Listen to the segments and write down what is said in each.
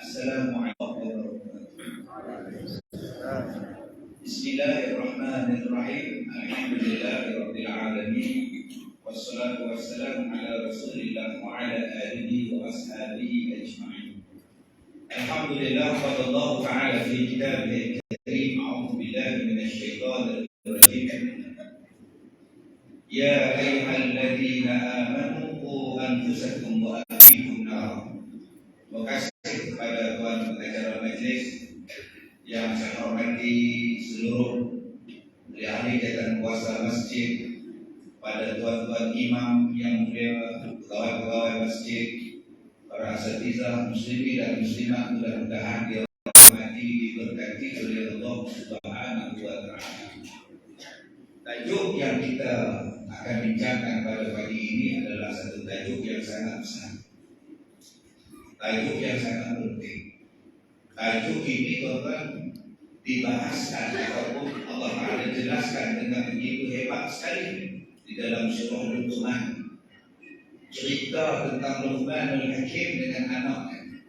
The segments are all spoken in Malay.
Assalamualaikum warahmatullahi wabarakatuh. Bismillahirrahmanirrahim. Alhamdulillahirabbil alamin. Wassalatu wassalamu ala Rasulillah wa ala alihi wa ashabihi ajma'in. Alhamdulillah, qala Allah ta'ala fi kitabihil karim, a'udzu billahi minasyaitonir rajim. Ya ayyuhalladzina amanu qu anfusakum wa ahlikum nar. Terima kasih kepada tuan pengacara majlis yang saya hormati, seluruh ahli jabatan kuasa masjid, pada tuan-tuan imam yang mulia, pegawai-pegawai masjid, para asatizah muslimin dan muslimat, mudah-mudahan dirahmati, diberkati oleh Allah Subhanahu wa taala. Tajuk yang kita akan bincangkan pada pagi ini adalah satu tajuk yang sangat besar. Tajuk yang sangat penting. Tajuk ini tuan-tuan dibahaskan ataupun Allah Ta'ala jelaskan dengan begitu hebat sekali di dalam surah Luqman. Cerita tentang Luqmanul Hakim dengan anaknya.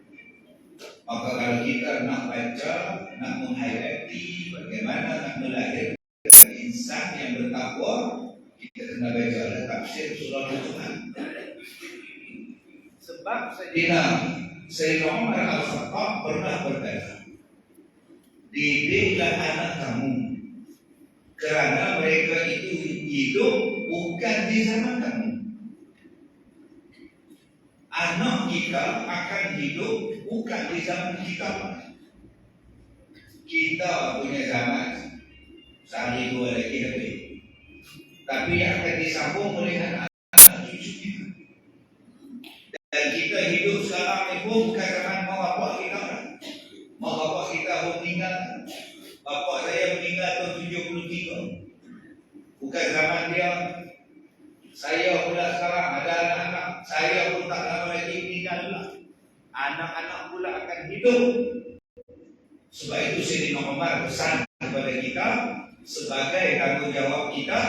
Maka kalau kita nak baca, nak menghayati bagaimana nak melahirkan insan yang bertakwa, kita kena baca tafsir surah Luqman. Sebab Sayyidina Umar Al-Khattab pernah berkata, didiklah anak kamu kerana mereka itu hidup bukan di zaman kamu. Anak kita akan hidup bukan di zaman kita. Kita punya zaman sehari dua lagi lebih, tapi akan disambung oleh anak-anak cucu kita. Dan kita hidup sekarang ini pun bukan zaman mak bapak kita. Mak bapak kita pun meninggal. Bapak saya meninggal tahun 73. Bukan zaman dia. Saya pula sekarang ada anak-anak. Saya pun tak lama lagi meninggal pula. Anak-anak pula akan hidup. Sebab itu Sayyidina Umar pesan kepada kita, sebagai tanggungjawab kita,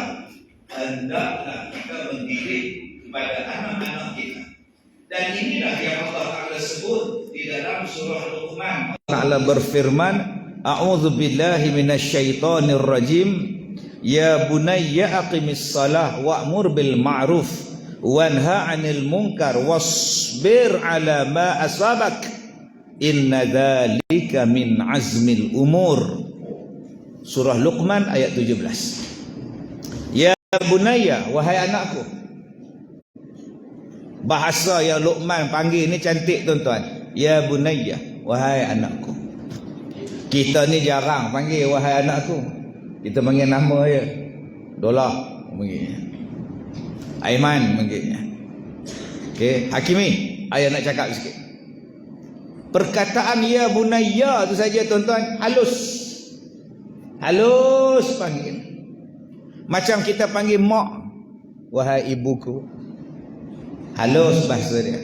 hendaklah kita mendidik kepada anak-anak kita. Dan inilah yang Allah Ta'ala sebut di dalam surah Luqman. Allah Ta'ala berfirman, a'udzu billahi minasyaitonir rajim. Ya bunayya aqimis salah wa'mur bil ma'ruf wanha 'anil munkar wasbir 'ala ma asabak. Inna dzalika min azmil umur. Surah Luqman ayat 17. Ya bunayya, wahai anakku. Bahasa yang Luqman panggil ni cantik tuan-tuan. Ya bunayya, wahai anakku. Kita ni jarang panggil wahai anakku. Kita panggil nama je. Dolah panggilnya. Aiman panggilnya. Okey, Hakimi, ayah nak cakap sikit. Perkataan ya bunayya tu saja tuan-tuan, halus. Halus panggil. Macam kita panggil mak, wahai ibuku. Halus bahasa dia.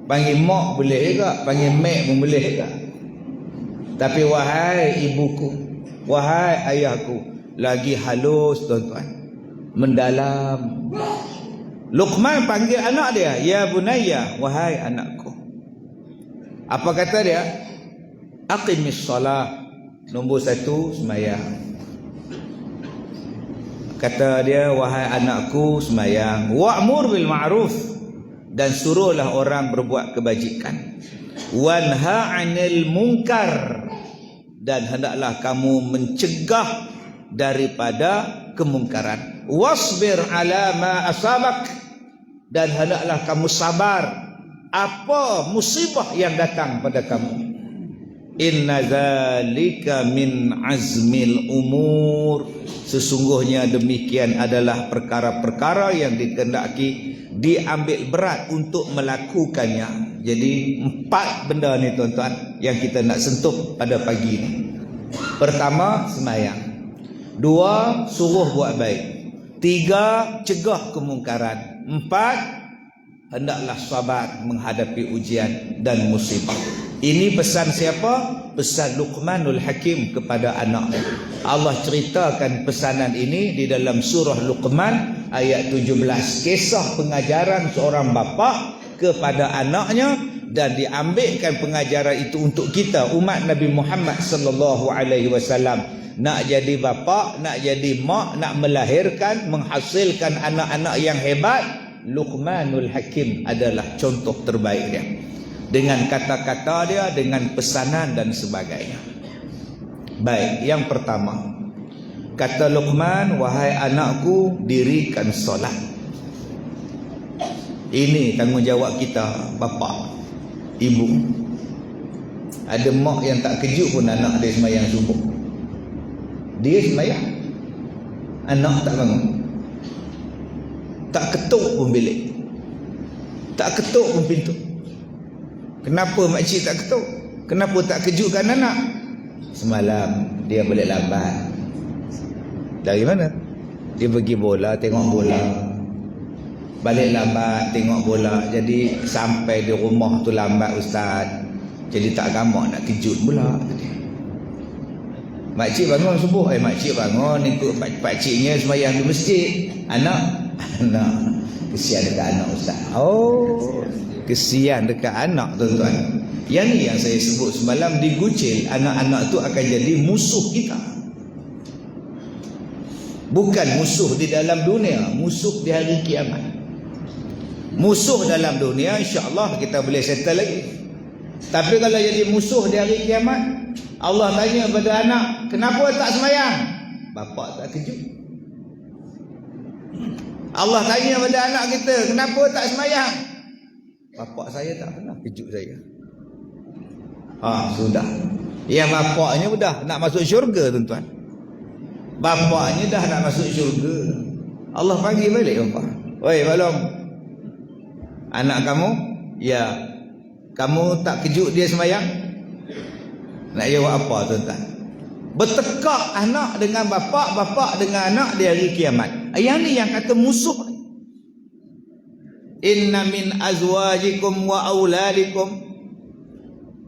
Panggil mak boleh juga, panggil mek pun boleh juga. Tapi wahai ibuku, wahai ayahku, lagi halus tuan-tuan, mendalam. Luqman panggil anak dia, ya bunayya, wahai anakku. Apa kata dia? Aqimis salah. Nombor 1, sembahyang. Kata dia, wahai anakku, sembahyang. Wa'mur bil ma'ruf, dan suruhlah orang berbuat kebajikan. Wanha 'anil munkar, dan hendaklah kamu mencegah daripada kemungkaran. Wasbir 'ala ma asabak, dan hendaklah kamu sabar apa musibah yang datang pada kamu. Inna zalika min azmil umur. Sesungguhnya demikian adalah perkara-perkara yang dikehendaki diambil berat untuk melakukannya. Jadi 4 benda ni tuan-tuan yang kita nak sentuh pada pagi ni. Pertama, sembahyang. 2, suruh buat baik. 3, cegah kemungkaran. 4, hendaklah sabar menghadapi ujian dan musibah. Ini pesan siapa? Pesan Luqmanul Hakim kepada anaknya. Allah ceritakan pesanan ini di dalam surah Luqman ayat 17. Kisah pengajaran seorang bapa kepada anaknya dan diambilkan pengajaran itu untuk kita umat Nabi Muhammad sallallahu alaihi wasallam. Nak jadi bapa, nak jadi mak, nak melahirkan, menghasilkan anak-anak yang hebat, Luqmanul Hakim adalah contoh terbaik dia. Dengan kata-kata dia, dengan pesanan dan sebagainya. Baik, yang pertama, kata Luqman, wahai anakku, dirikan solat. Ini tanggungjawab kita, bapa, ibu. Ada mak yang tak kejut pun anak dia sembahyang subuh. Dia sembahyang, anak tak bangun. Tak ketuk pun bilik, tak ketuk pun pintu. Kenapa makcik tak ketuk? Kenapa tak kejutkan anak? Semalam dia balik lambat. Dari mana? Dia pergi bola, tengok bola, balik lambat tengok bola. Jadi sampai di rumah tu lambat ustaz. Jadi tak gamak nak kejut pula. Makcik bangun subuh, makcik bangun ikut pakciknya sembahyang di masjid. Anak kesian dekat anak ustaz. Oh, kesian dekat anak tuan-tuan. Yang ni yang saya sebut semalam, digucil. Anak-anak tu akan jadi musuh kita. Bukan musuh di dalam dunia, musuh di hari kiamat. Musuh dalam dunia insya-Allah kita boleh settle lagi. Tapi kalau jadi musuh di hari kiamat, Allah tanya pada anak, kenapa tak sembahyang? Bapa tak kejut. Allah tanya pada anak kita, kenapa tak sembahyang? Bapa saya tak pernah kejut saya. Sudah. Yang bapaknya dah nak masuk syurga tuan-tuan. Bapaknya dah nak masuk syurga. Allah panggil balik bapa. Oi, Pak anak kamu? Ya. Kamu tak kejut dia sembahyang? Nak jawab apa tuan-tuan? Bertekak anak dengan bapa, bapa dengan anak di hari kiamat. Yang ni yang kata musuh. Inna min azwajikum wa auladikum,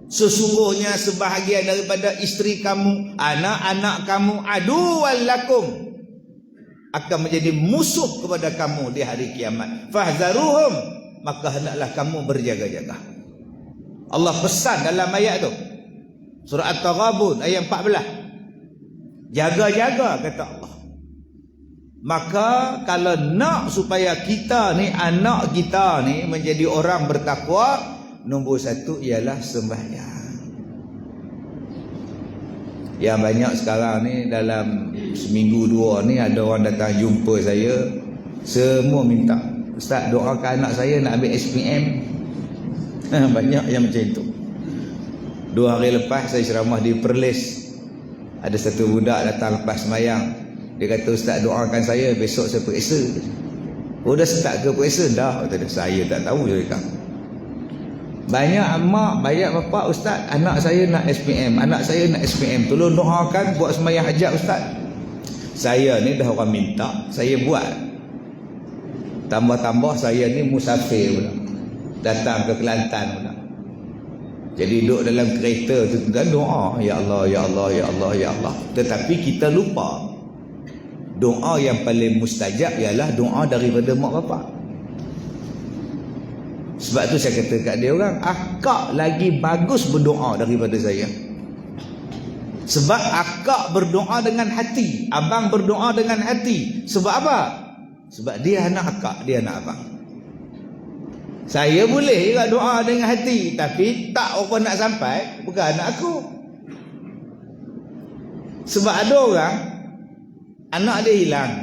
sesungguhnya sebahagian daripada isteri kamu, anak-anak kamu, aduwwal lakum, akan menjadi musuh kepada kamu di hari kiamat. Fahzaruhum, maka hendaklah kamu berjaga-jaga. Allah pesan dalam ayat tu, surah At-Taghabun ayat 14. Jaga-jaga kata Allah. Maka kalau nak supaya kita ni, anak kita ni menjadi orang bertakwa, nombor satu ialah sembahyang. Yang banyak sekarang ni dalam seminggu dua ni ada orang datang jumpa saya, semua minta, ustaz doakan anak saya nak ambil SPM. Banyak yang macam itu. 2 hari lepas saya ceramah di Perlis, ada satu budak datang lepas sembahyang. Dia kata, ustaz doakan saya besok saya periksa. Oh dah start ke periksa? Dah. Kata dia, saya tak tahu. Dia kata, banyak mak, banyak bapak, ustaz anak saya nak SPM, anak saya nak SPM, tolong doakan buat sembahyang hajat ustaz. Saya ni dah orang minta, saya buat. Tambah-tambah saya ni musafir pula, datang ke Kelantan pula. Jadi duduk dalam kereta tu dan doa, ya Allah, ya Allah, ya Allah, ya Allah. Tetapi kita lupa, doa yang paling mustajab ialah doa daripada mak bapak. Sebab tu saya kata kat dia orang, akak lagi bagus berdoa daripada saya. Sebab akak berdoa dengan hati, abang berdoa dengan hati. Sebab apa? Sebab dia anak akak, dia anak abang. Saya boleh juga doa dengan hati, tapi tak orang nak sampai, bukan anak aku. Sebab ada orang, anak dia hilang,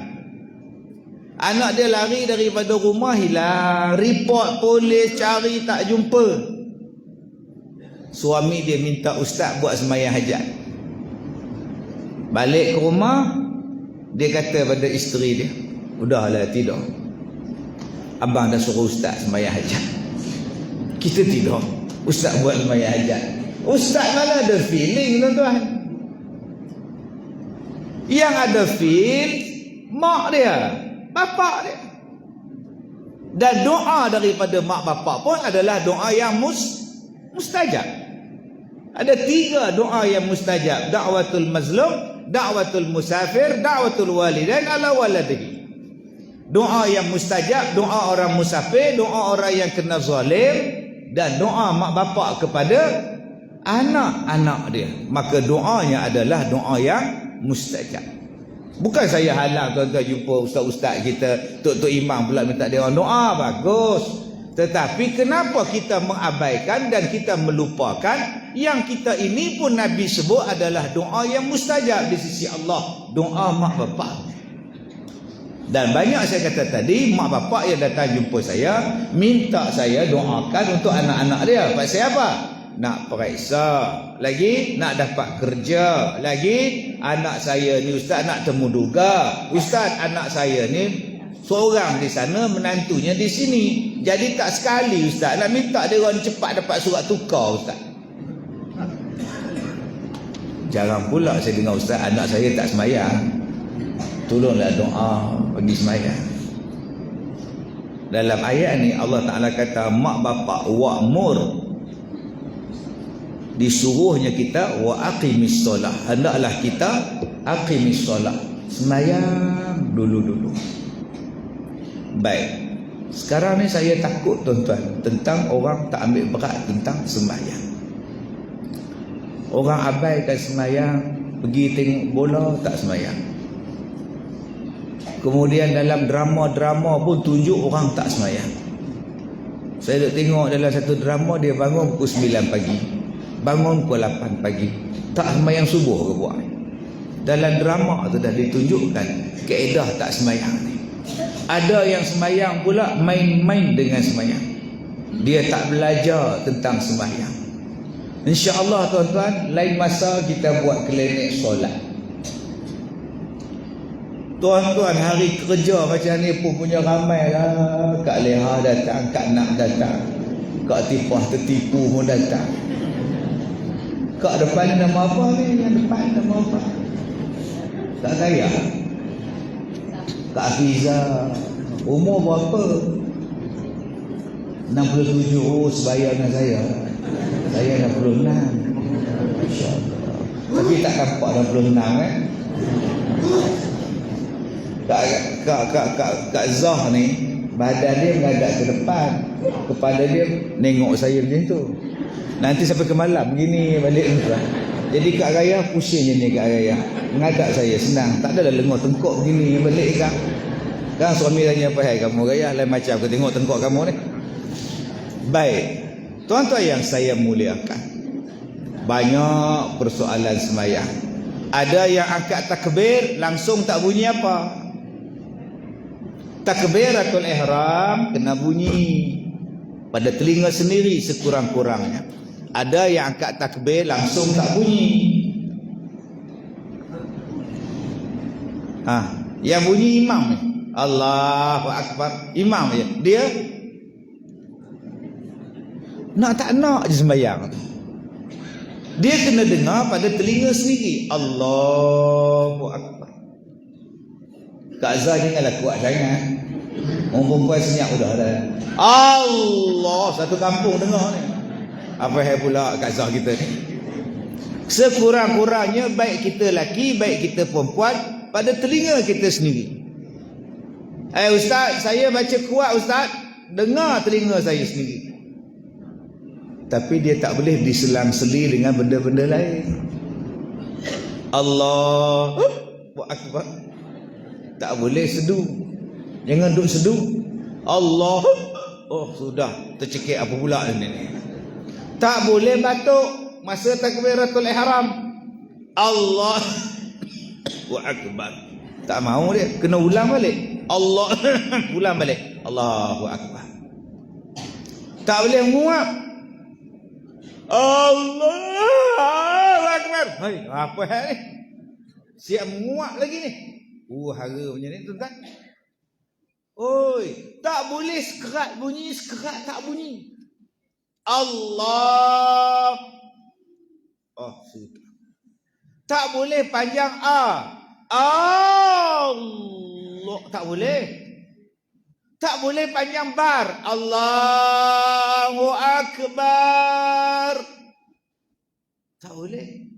anak dia lari daripada rumah, hilang, report polis, cari tak jumpa. Suami dia minta ustaz buat sembahyang hajat. Balik ke rumah, dia kata pada isteri dia, udahlah tidur, abang dah suruh ustaz sembahyang hajat, kita tidur, ustaz buat sembahyang hajat. Ustaz malah ada feeling tuan-tuan. Yang ada feel mak dia, bapak dia. Dan doa daripada mak bapak pun adalah doa yang mustajab. Ada 3 doa yang mustajab: da'watul mazlum, da'watul musafir, da'watul walidain ala waladihi. Doa yang mustajab, doa orang musafir, doa orang yang kena zalim, dan doa mak bapak kepada anak-anak dia, maka doanya adalah doa yang mustajab. Bukan saya halang tuan-tuan jumpa ustaz-ustaz kita, tok-tok imam pula minta dia orang doa, bagus. Tetapi kenapa kita mengabaikan dan kita melupakan yang kita ini pun Nabi sebut adalah doa yang mustajab di sisi Allah, doa mak bapak. Dan banyak saya kata tadi, mak bapak yang datang jumpa saya minta saya doakan untuk anak-anak dia. Pasal apa? Nak periksa lagi, nak dapat kerja lagi. Anak saya ni ustaz nak temu duga, ustaz anak saya ni seorang di sana, menantunya di sini, jadi tak sekali ustaz nak minta dia orang cepat dapat surat tukar ustaz. Jarang pula saya dengar ustaz anak saya tak semayang, tolonglah doa bagi semayang. Dalam ayat ni Allah Ta'ala kata mak bapak wa'mur, disuruhnya kita wa aqimis solah, hendaklah kita aqimis solah, semayang dulu-dulu. Baik, sekarang ni saya takut tuan-tuan tentang orang tak ambil berat tentang sembahyang. Orang abaikan sembahyang, pergi tengok bola tak sembahyang. Kemudian dalam drama-drama pun tunjuk orang tak sembahyang. Saya duk tengok dalam satu drama, dia bangun pukul 9 pagi, bangun pukul 8 pagi, tak sembahyang subuh ke buat. Dalam drama tu dah ditunjukkan kaedah tak sembahyang ni. Ada yang sembahyang pula main-main dengan sembahyang, dia tak belajar tentang sembahyang. InsyaAllah tuan-tuan, lain masa kita buat klinik solat. Tuan-tuan hari kerja macam ni pun punya ramai lah. Kak Leha datang, Kak Nak datang, Kak Tifah tertipu pun datang. Kak depan nama apa ni? Yang depan nama apa? Kak saya, Kak Fiza. Umur berapa? 67. Oh, sebaya dengan saya. Saya 66. Masya-Allah. Tapi tak nampak 66 kan? Kak Zah ni badan dia menghadap ke depan, kepala dia nengok saya macam tu. Nanti sampai ke malam begini balik ni. Jadi Kak Raya pusing je ni, Kak Raya menghadap saya senang, tak adalah lengok tengkok begini balik kan. Kan suami tanya apa hai kamu Raya, lain macam aku tengok tengkok kamu ni. Baik, tuan-tuan yang saya muliakan, banyak persoalan sembahyang. Ada yang angkat takbir langsung tak bunyi apa. Takbiratul ihram kena bunyi pada telinga sendiri sekurang-kurangnya. Ada yang angkat takbir langsung tak bunyi. Yang bunyi imam ni, Allahu Akbar, imam je. Dia nak tak nak je sembahyang. Dia kena dengar pada telinga sendiri, Allahu Akbar. Kak Zah janganlah kuat sangat. Orang perempuan senyap udah dah. Allah, satu kampung dengar ni. Apa hal pula Kak Zah kita ni? Sekurang-kurangnya baik kita lelaki, baik kita perempuan, pada telinga kita sendiri. Ustaz, saya baca kuat ustaz, dengar telinga saya sendiri. Tapi dia tak boleh diselang-seli dengan benda-benda lain. Allahu Akbar. Tak boleh sedu. Jangan duk sedu. Allah. Oh sudah tercekik apa pula ni. Tak boleh batuk masa takbiratul ihram. Allahu Akbar. Tak mau dia, kena ulang balik. Allah ulang balik. Allahu Akbar. Tak boleh menguap. Allahu Akbar. Hai, apa hal ni? Siap menguap lagi ni. Hara macam ni tuan-tuan. Oi, tak boleh sekerat bunyi, sekerat tak bunyi. Allah. Oh, sudah. Tak boleh panjang A. Allah, tak boleh. Tak boleh panjang bar. Allahu Akbar. Tak boleh.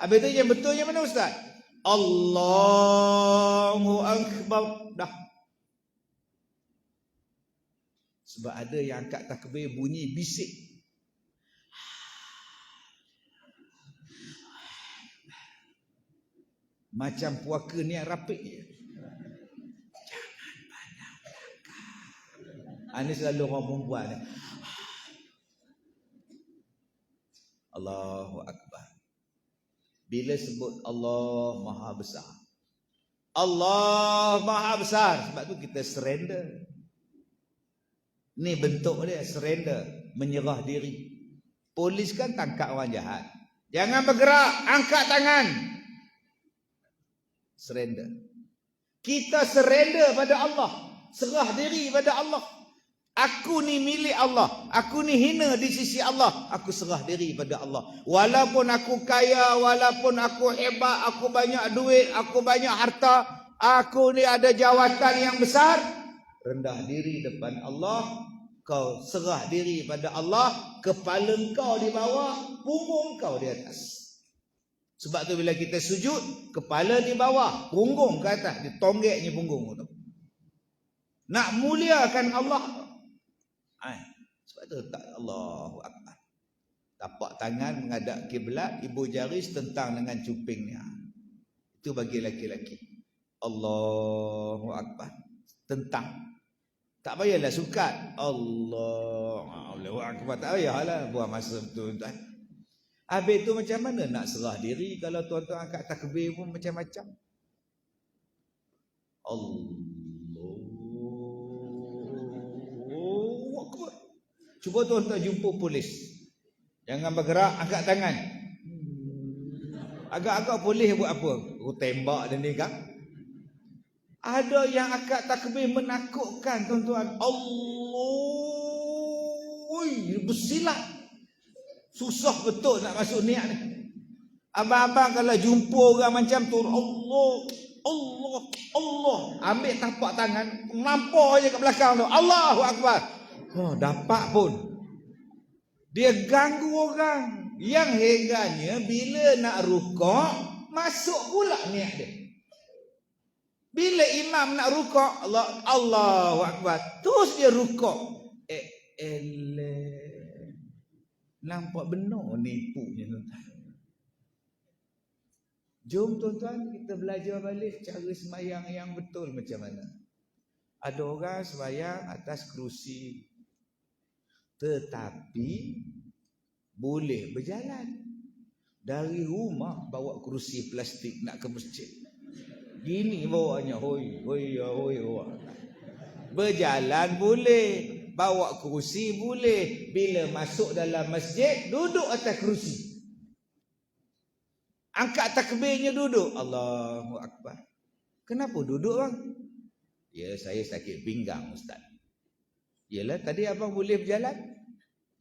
Habis tu yang betulnya mana ustaz? Allahu Akbar. Dah. Sebab ada yang angkat takbir bunyi bisik. Macam puaka ni yang rapik je. Jangan pandang belakang. Ini selalu orang perempuan ni. Allahu Akbar. Bila sebut Allah Maha Besar, Allah Maha Besar, sebab tu kita surrender. Ni bentuk dia, surrender, menyerah diri. Polis kan tangkap orang jahat. Jangan bergerak, angkat tangan. Surrender. Kita surrender pada Allah, serah diri pada Allah. Aku ni milik Allah, aku ni hina di sisi Allah, aku serah diri pada Allah. Walaupun aku kaya, walaupun aku hebat, aku banyak duit, aku banyak harta, aku ni ada jawatan yang besar, rendah diri depan Allah, kau serah diri pada Allah, kepala kau di bawah, punggung kau di atas. Sebab tu bila kita sujud, kepala di bawah, punggung ke atas, ditonggeknya punggung tu. Nak muliakan Allah. Sebab tu tak Allahu Akbar. Tapak tangan menghadap kiblat, ibu jari setentang dengan cupingnya. Itu bagi laki-laki. Allahu Akbar. Tentang. Tak payahlah sukat. Allahu Akbar. Tak payahlah buang masa betul-betul. Habis tu macam mana nak serah diri kalau tuan-tuan angkat takbir pun macam-macam. Allahu Akbar. Cuba tuan-tuan jumpa polis. Jangan bergerak, angkat tangan. Agak-agak polis buat apa? Tembak dan ni kan? Ada yang angkat takbir menakutkan tuan-tuan. Allah, bersilat. Susah betul nak masuk niat ni. Abang-abang kalau jumpa orang macam tu, Allah, Allah, Allah, ambil tapak tangan, nampak je kat belakang tu, Allahu Akbar. Oh, dapat pun. Dia ganggu orang. Yang herannya bila nak rukuk, masuk pula niat dia. Bila imam nak rukuk, Allahu Akbar, terus dia rukuk. Nampak benar nipunya tuan-tuan. Jom tuan-tuan kita belajar balik cara sembahyang yang betul macam mana. Ada orang sembahyang atas kerusi, tetapi boleh berjalan. Dari rumah bawa kerusi plastik nak ke masjid. Gini bawanya, hoi. Berjalan boleh. Bawa kerusi boleh. Bila masuk dalam masjid, duduk atas kerusi. Angkat takbirnya duduk. Allahu Akbar. Kenapa duduk bang? Ya, saya sakit pinggang Ustaz. Yalah, tadi abang boleh berjalan?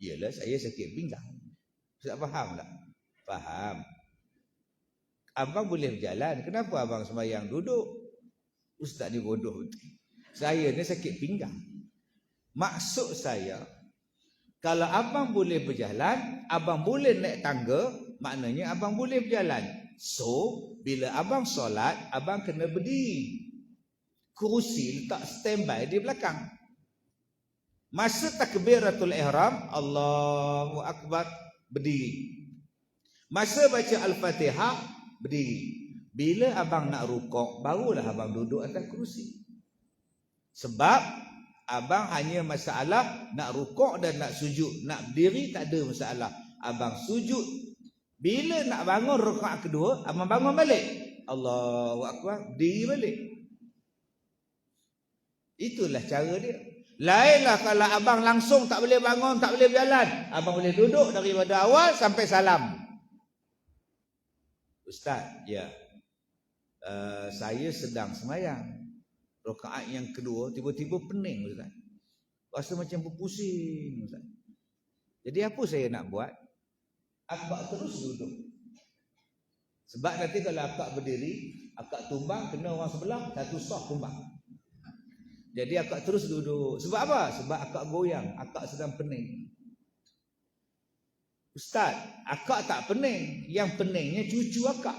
Yalah, saya sakit pinggang. Ustaz faham tak? Faham. Abang boleh berjalan. Kenapa abang sembahyang duduk? Ustaz ni bodoh. Saya ni sakit pinggang. Maksud saya, kalau abang boleh berjalan, abang boleh naik tangga, maknanya abang boleh berjalan. So, bila abang solat, abang kena berdiri. Kerusi letak standby di belakang. Masa takbiratul ihram, Allahu Akbar, berdiri. Masa baca Al-Fatihah, berdiri. Bila abang nak rukuk, barulah abang duduk atas kerusi. Sebab abang hanya masalah nak rukuk dan nak sujud. Nak berdiri tak ada masalah. Abang sujud. Bila nak bangun rakaat kedua, abang bangun balik. Allahu Akbar, berdiri balik. Itulah cara dia. Lainlah kalau abang langsung tak boleh bangun, tak boleh berjalan. Abang boleh duduk daripada awal sampai salam. Ustaz, ya. Saya sedang sembahyang. Rakaat yang kedua tiba-tiba pening Ustaz. Rasa macam berpusing Ustaz. Jadi apa saya nak buat? Akak terus duduk. Sebab nanti kalau akak berdiri, akak tumbang kena orang sebelah, satu sah tumbang. Jadi akak terus duduk. Sebab apa? Sebab akak goyang, akak sedang pening. Ustaz, akak tak pening. Yang peningnya cucu akak.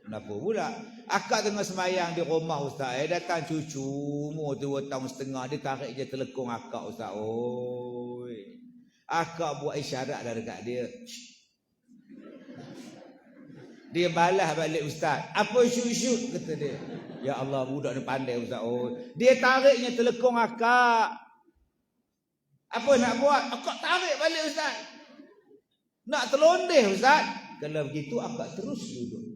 Kenapa pula? Akak tengah semayang di rumah ustaz. Datang cucu umur 2 tahun setengah. Dia tarik je telekung akak ustaz. Oi. Akak buat isyarat dah dekat dia. Dia balas balik ustaz. Apa syut-syut kata dia. Ya Allah budak ni pandai ustaz. Oi. Dia tariknya telekung akak. Apa nak buat? Akak tarik balik ustaz. Nak terlondeh ustaz. Kalau begitu akak terus duduk.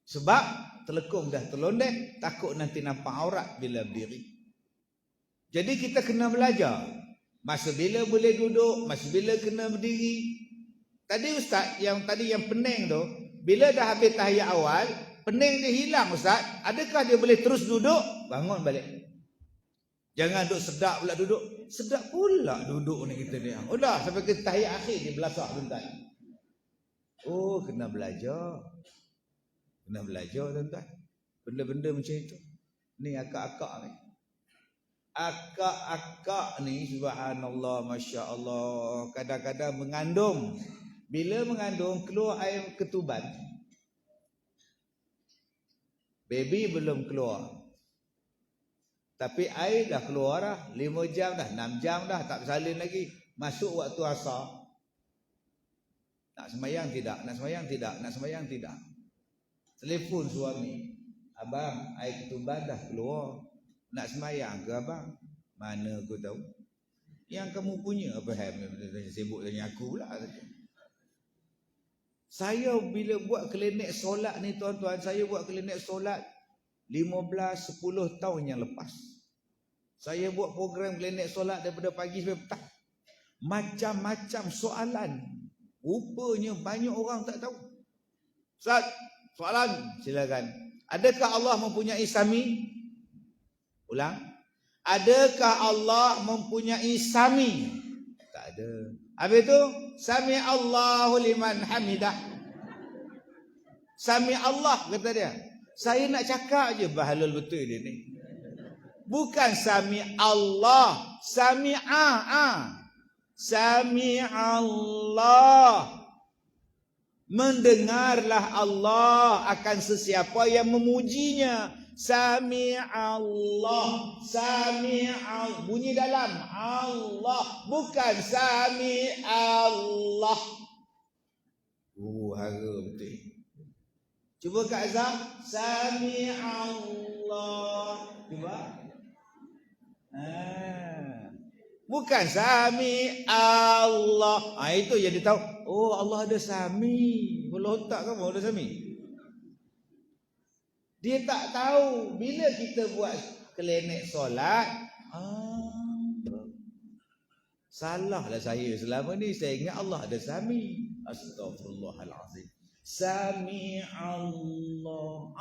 Sebab telekung dah terlondeh, takut nanti nampak aurat bila berdiri. Jadi kita kena belajar. Masa bila boleh duduk, masa bila kena berdiri. Tadi ustaz, yang pening tu, bila dah habis tahiyat awal, pening dia hilang ustaz. Adakah dia boleh terus duduk? Bangun balik. Jangan duduk sedap pula duduk. Sedap pula duduk ni kita ni. Udah sampai ke tahiyat akhir dia belasak tuan-tuan. Oh, kena belajar. Kena belajar tuan-tuan. Benda-benda macam itu. Ni akak-akak ni. Akak-akak ni subhanallah, masya Allah. Kadang-kadang mengandung. Bila mengandung keluar air ketuban. Baby belum keluar. Tapi air dah keluar dah. 5 jam dah, 6 jam dah. Tak bersalin lagi. Masuk waktu asar. Nak semayang tidak? Nak semayang tidak? Nak semayang tidak? Telefon suami. Abang, air ketuban dah keluar. Nak semayang ke abang? Mana aku tahu? Yang kamu punya apa sibuk tanya aku pula. Saya bila buat klinik solat ni tuan-tuan, saya buat klinik solat 10 tahun yang lepas. Saya buat program klinik solat daripada pagi sampai petang. Macam-macam soalan. Rupanya banyak orang tak tahu. Ustaz, soalan silakan. Adakah Allah mempunyai sami? Ulang. Adakah Allah mempunyai sami? Tak ada. Habis itu, sami Allahu liman hamidah. Sami Allah kata dia. Saya nak cakap je bahalul betul dia ni. Bukan sami Allah, sami'a. Sami Allah. Mendengarlah Allah akan sesiapa yang memujinya. Sami Allah, sami Allah. Bunyi dalam Allah, bukan sami Allah. Hara betul. Cuba Kak Azhar, sami Allah. Cuba. Bukan sami Allah. Itu yang dia tahu. Oh, Allah ada sami. Kalau tak kamu ada sami. Dia tak tahu. Bila kita buat klinik solat, salahlah saya selama ni. Saya ingat Allah ada sami. Astaghfirullahalazim. Sami Allah.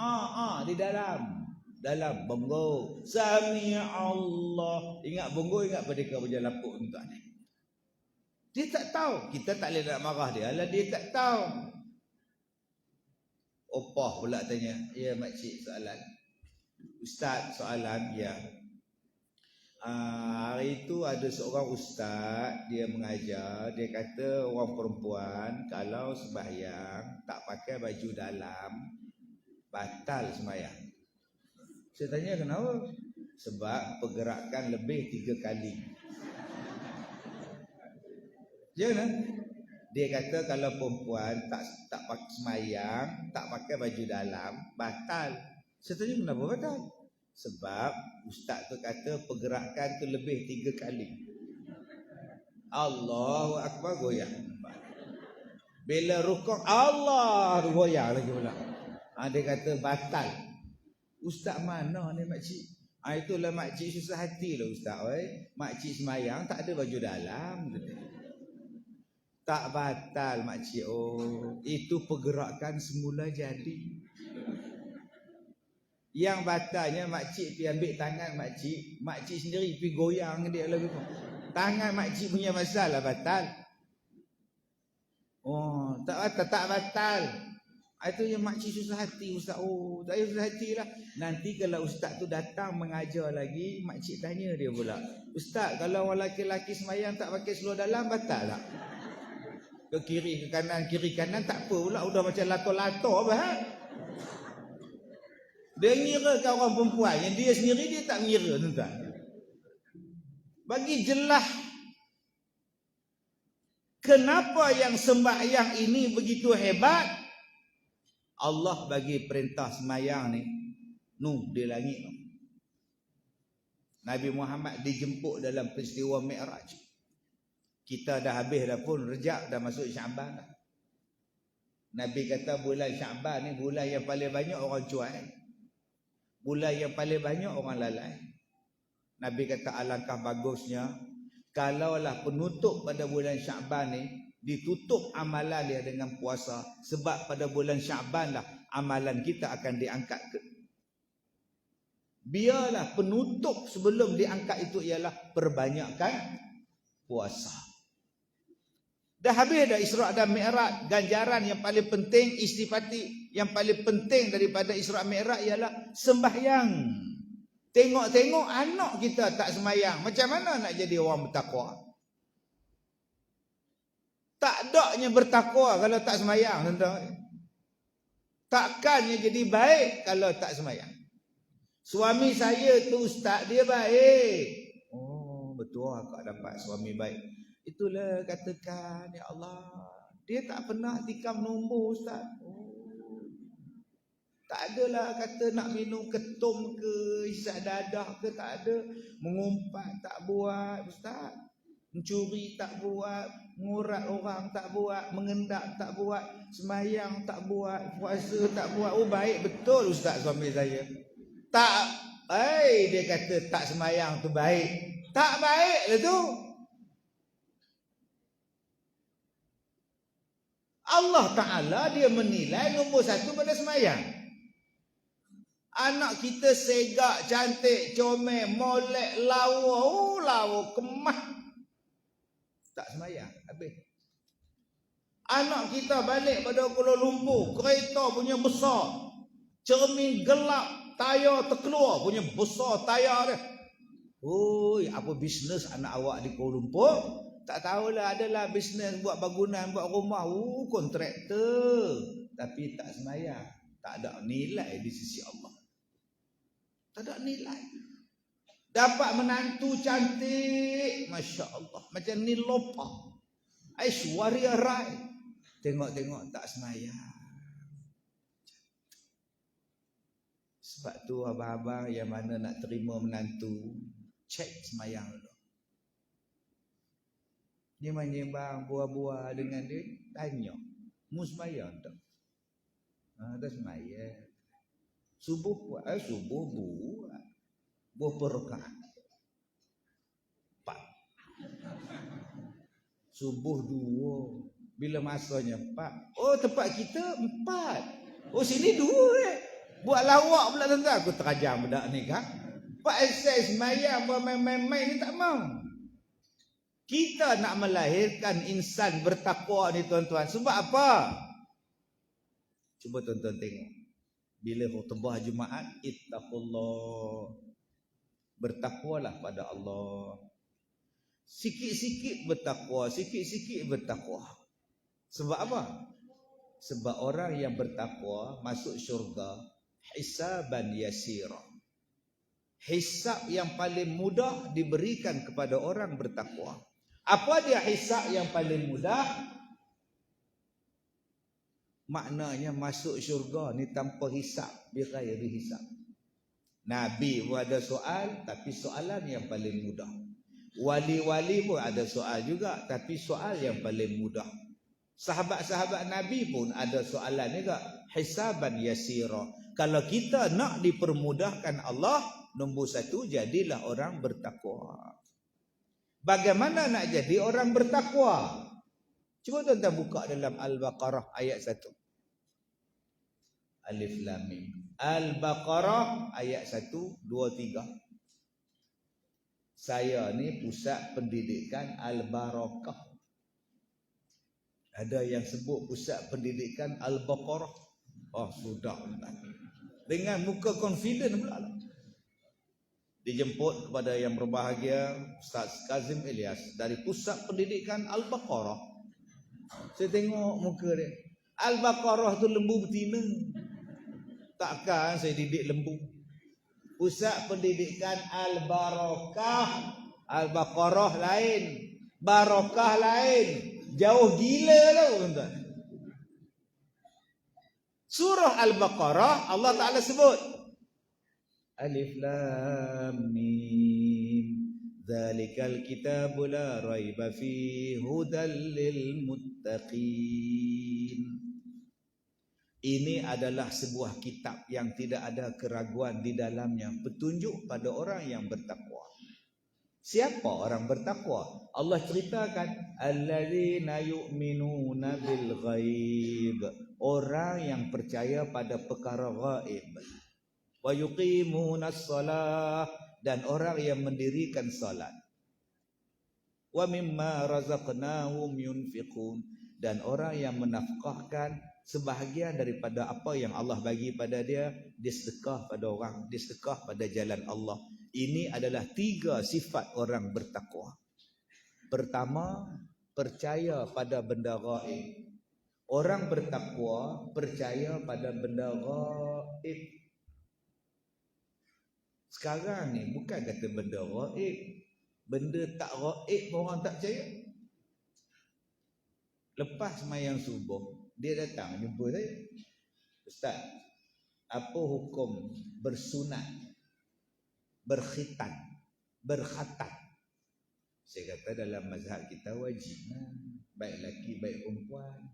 Di dalam bongo. Sami Allah. Ingat bongo, ingat Merdeka Berjalan Lapuk tuan ni. Dia tak tahu. Kita tak boleh nak marah dia. Alah dia tak tahu. Opah pula tanya. Ya makcik soalan. Ustaz soalan. Ya. Hari itu ada seorang ustaz. Dia mengajar. Dia kata orang perempuan kalau sembahyang tak pakai baju dalam, batal sembahyang. Saya tanya kenapa? Sebab pergerakan lebih 3 kali. Ya kan? Dia kata kalau perempuan tak pakai sembahyang, tak pakai baju dalam, batal. Saya tanya kenapa batal? Sebab ustaz tu kata pergerakan tu lebih 3 kali. Allahu Akbar, goyang. Bila rukuk Allah goyang lagi pula. Dia kata batal. Ustaz mana ni makcik? Itulah makcik susah hati lah ustaz. Makcik semayang tak ada baju dalam. Tak batal makcik. Oh, itu pergerakan semula jadi. Yang batalnya makcik pergi ambil tangan makcik. Makcik sendiri pergi goyang dia lagu tu. Tangan makcik punya masalah batal. Oh, tak batal. Itu yang makcik susah hati ustaz. Oh, saya susah hati lah. Nanti kalau ustaz tu datang mengajar lagi, makcik tanya dia pula. Ustaz, kalau orang lelaki-lelaki semayang tak pakai seluar dalam, batal tak? Ke kiri kanan tak apa pula, udah macam lato-lato bah. Dia ngira kan orang perempuan, yang dia sendiri dia tak ngira tuan-tuan. Bagi jelas kenapa yang sembahyang ini begitu hebat. Allah bagi perintah sembahyang ni di langit. Nabi Muhammad dijemput dalam peristiwa Mi'raj. Kita dah habis dah pun Rejab, dah masuk Syaban dah. Nabi kata bulan Syaban ni bulan yang paling banyak orang cuai. Bulan yang paling banyak orang lalai. Nabi kata alangkah bagusnya kalaulah penutup pada bulan Syaban ni ditutup amalan dia dengan puasa, sebab pada bulan Syaban lah amalan kita akan diangkat ke. Biarlah penutup sebelum diangkat itu ialah perbanyakkan puasa. Dah habis dah Isra' dan Mi'raj. Ganjaran yang paling penting, istifati yang paling penting daripada Isra' Mi'raj ialah sembahyang. Tengok-tengok anak kita tak sembahyang, macam mana nak jadi orang bertakwa? Tak daknya bertakwa kalau tak sembahyang, tuan-tuan. Takkannya jadi baik kalau tak sembahyang. Suami saya tu ustaz, dia baik. Oh, betul akak dapat suami baik. Itulah katakan, ya Allah, dia tak pernah tikam nombor ustaz. Oh, tak adalah kata nak minum ketum ke, isap dadah ke, tak ada. Mengumpat tak buat ustaz. Mencuri tak buat, mengurat orang tak buat, mengendak tak buat, sembahyang tak buat, puasa tak buat. Oh, baik betul ustaz suami saya. Tak, dia kata tak sembahyang tu baik. Tak baik lah tu. Allah Ta'ala dia menilai nombor satu pada sembahyang. Anak kita segak, cantik, comel, molek, lawa kemah. Tak sembahyang, habis. Anak kita balik pada Kuala Lumpur, kereta punya besar, cermin gelap, tayar terkeluar punya besar tayar dia. Oi, apa bisnes anak awak di Kuala Lumpur? Tak tahulah, adalah bisnes buat bangunan, buat rumah. Kontraktor. Tapi tak sembahyang. Tak ada nilai di sisi Allah. Tak ada nilai. Dapat menantu cantik, Masya Allah, macam Nilopa, Aishwarya Rai. Tengok-tengok tak sembahyang. Sebab tu abang-abang yang mana nak terima menantu, cek sembahyang dulu. Dia menyembang buah-buah dengan dia, tanya, mu sembahyang tak? Tak sembahyang. Subuh buat, subuh buat. Buah berkat 4. Subuh 2. Bila masanya 4. Oh, tempat kita 4. Oh, sini 2 Buat lawak pula tuan-tuan. Aku terajam budak ni kan. Pak SS mayang buat main-main ni tak mau. Kita nak melahirkan insan bertakwa ni tuan-tuan. Sebab apa? Cuba tuan-tuan tengok. Bila khutbah Jumaat, ittaqullah. Bertakwalah pada Allah. Sikit-sikit bertakwa, sikit-sikit bertakwa. Sebab apa? Sebab orang yang bertakwa masuk syurga hisaban yasira. Hisab yang paling mudah diberikan kepada orang bertakwa. Apa dia hisab yang paling mudah? Maknanya masuk syurga ni tanpa hisab, bighairi hisab. Nabi pun ada soal, tapi soalan yang paling mudah. Wali-wali pun ada soal juga, tapi soal yang paling mudah. Sahabat-sahabat Nabi pun ada soalan juga, hisaban yasira. Kalau kita nak dipermudahkan Allah, nombor 1, jadilah orang bertakwa. Bagaimana nak jadi orang bertakwa? Cuba tuan-tuan buka dalam Al-Baqarah ayat 1. Alif Lam Mim. Al-Baqarah ayat 1, 2, 3. Saya ni pusat pendidikan Al-Barakah. Ada yang sebut pusat pendidikan Al-Baqarah. Oh, sudah. Dengan muka confident pula. Dijemput kepada yang berbahagia Ustaz Kazim Ilyas dari pusat pendidikan Al-Baqarah. Saya tengok muka dia. Al-Baqarah tu lembu betina. Takkan saya didik lembu. Pusat pendidikan Al-Barakah. Al-Baqarah lain. Barakah lain. Jauh gila tau tuan-tuan. Surah Al-Baqarah Allah Ta'ala sebut. Alif Lam Mim. Zalikal kitabu la raiba fi hudal lil muttaqin. Ini adalah sebuah kitab yang tidak ada keraguan di dalamnya, petunjuk pada orang yang bertakwa. Siapa orang bertakwa? Allah ceritakan allazina yu'minuna bil ghaib, orang yang percaya pada perkara gaib. Wa yuqimunas shalah, dan orang yang mendirikan salat. Wa mimma razaqnahum yunfiqun, dan orang yang menafkahkan sebahagian daripada apa yang Allah bagi pada dia, dia sedekah pada orang, dia sedekah pada jalan Allah. Ini adalah 3 sifat orang bertakwa. Pertama, percaya pada benda gaib. Orang bertakwa percaya pada benda gaib. Sekarang ni bukan kata benda gaib, benda tak gaib orang tak percaya. Lepas sembahyang subuh, dia datang jumpa saya. Ustaz, apa hukum bersunat, berkhitan, berkhatam? Saya kata dalam mazhab kita wajib, baik lelaki baik perempuan.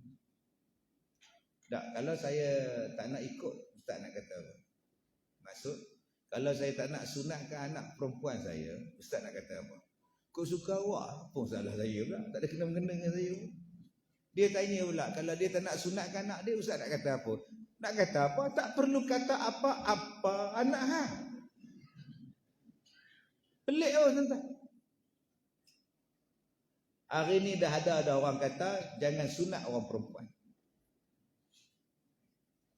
Tak, kalau saya tak nak ikut, Ustaz nak kata apa? Maksud, kalau saya tak nak sunatkan anak perempuan saya, Ustaz nak kata apa? Kau suka awak, apa salah saya pula? Tak ada kena-mengena dengan saya pun. Dia tanya pula, kalau dia tak nak sunatkan anak dia, Ustaz nak kata apa? Nak kata apa? Tak perlu kata apa-apa anak hang. Pelik oh tuan-tuan. Hari ni dah ada orang kata jangan sunat orang perempuan.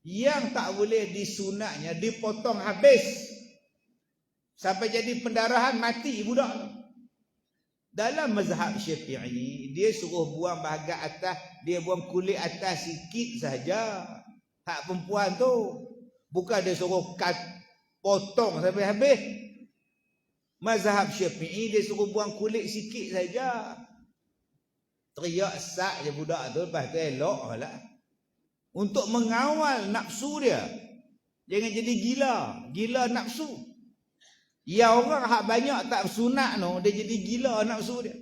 Yang tak boleh disunatnya dipotong habis. Sampai jadi pendarahan, mati budak tu. Dalam mazhab Syafi'i, dia suruh buang bahagian atas, dia buang kulit atas sikit saja. Hak perempuan tu. Bukan dia suruh potong sampai habis. Mazhab Syafi'i dia suruh buang kulit sikit saja. Teriak sak je budak tu, lepas tu elok lah. Untuk mengawal nafsu dia. Jangan jadi gila nafsu. Ya orang hak banyak tak sunat no, dia jadi gila nafsu dia.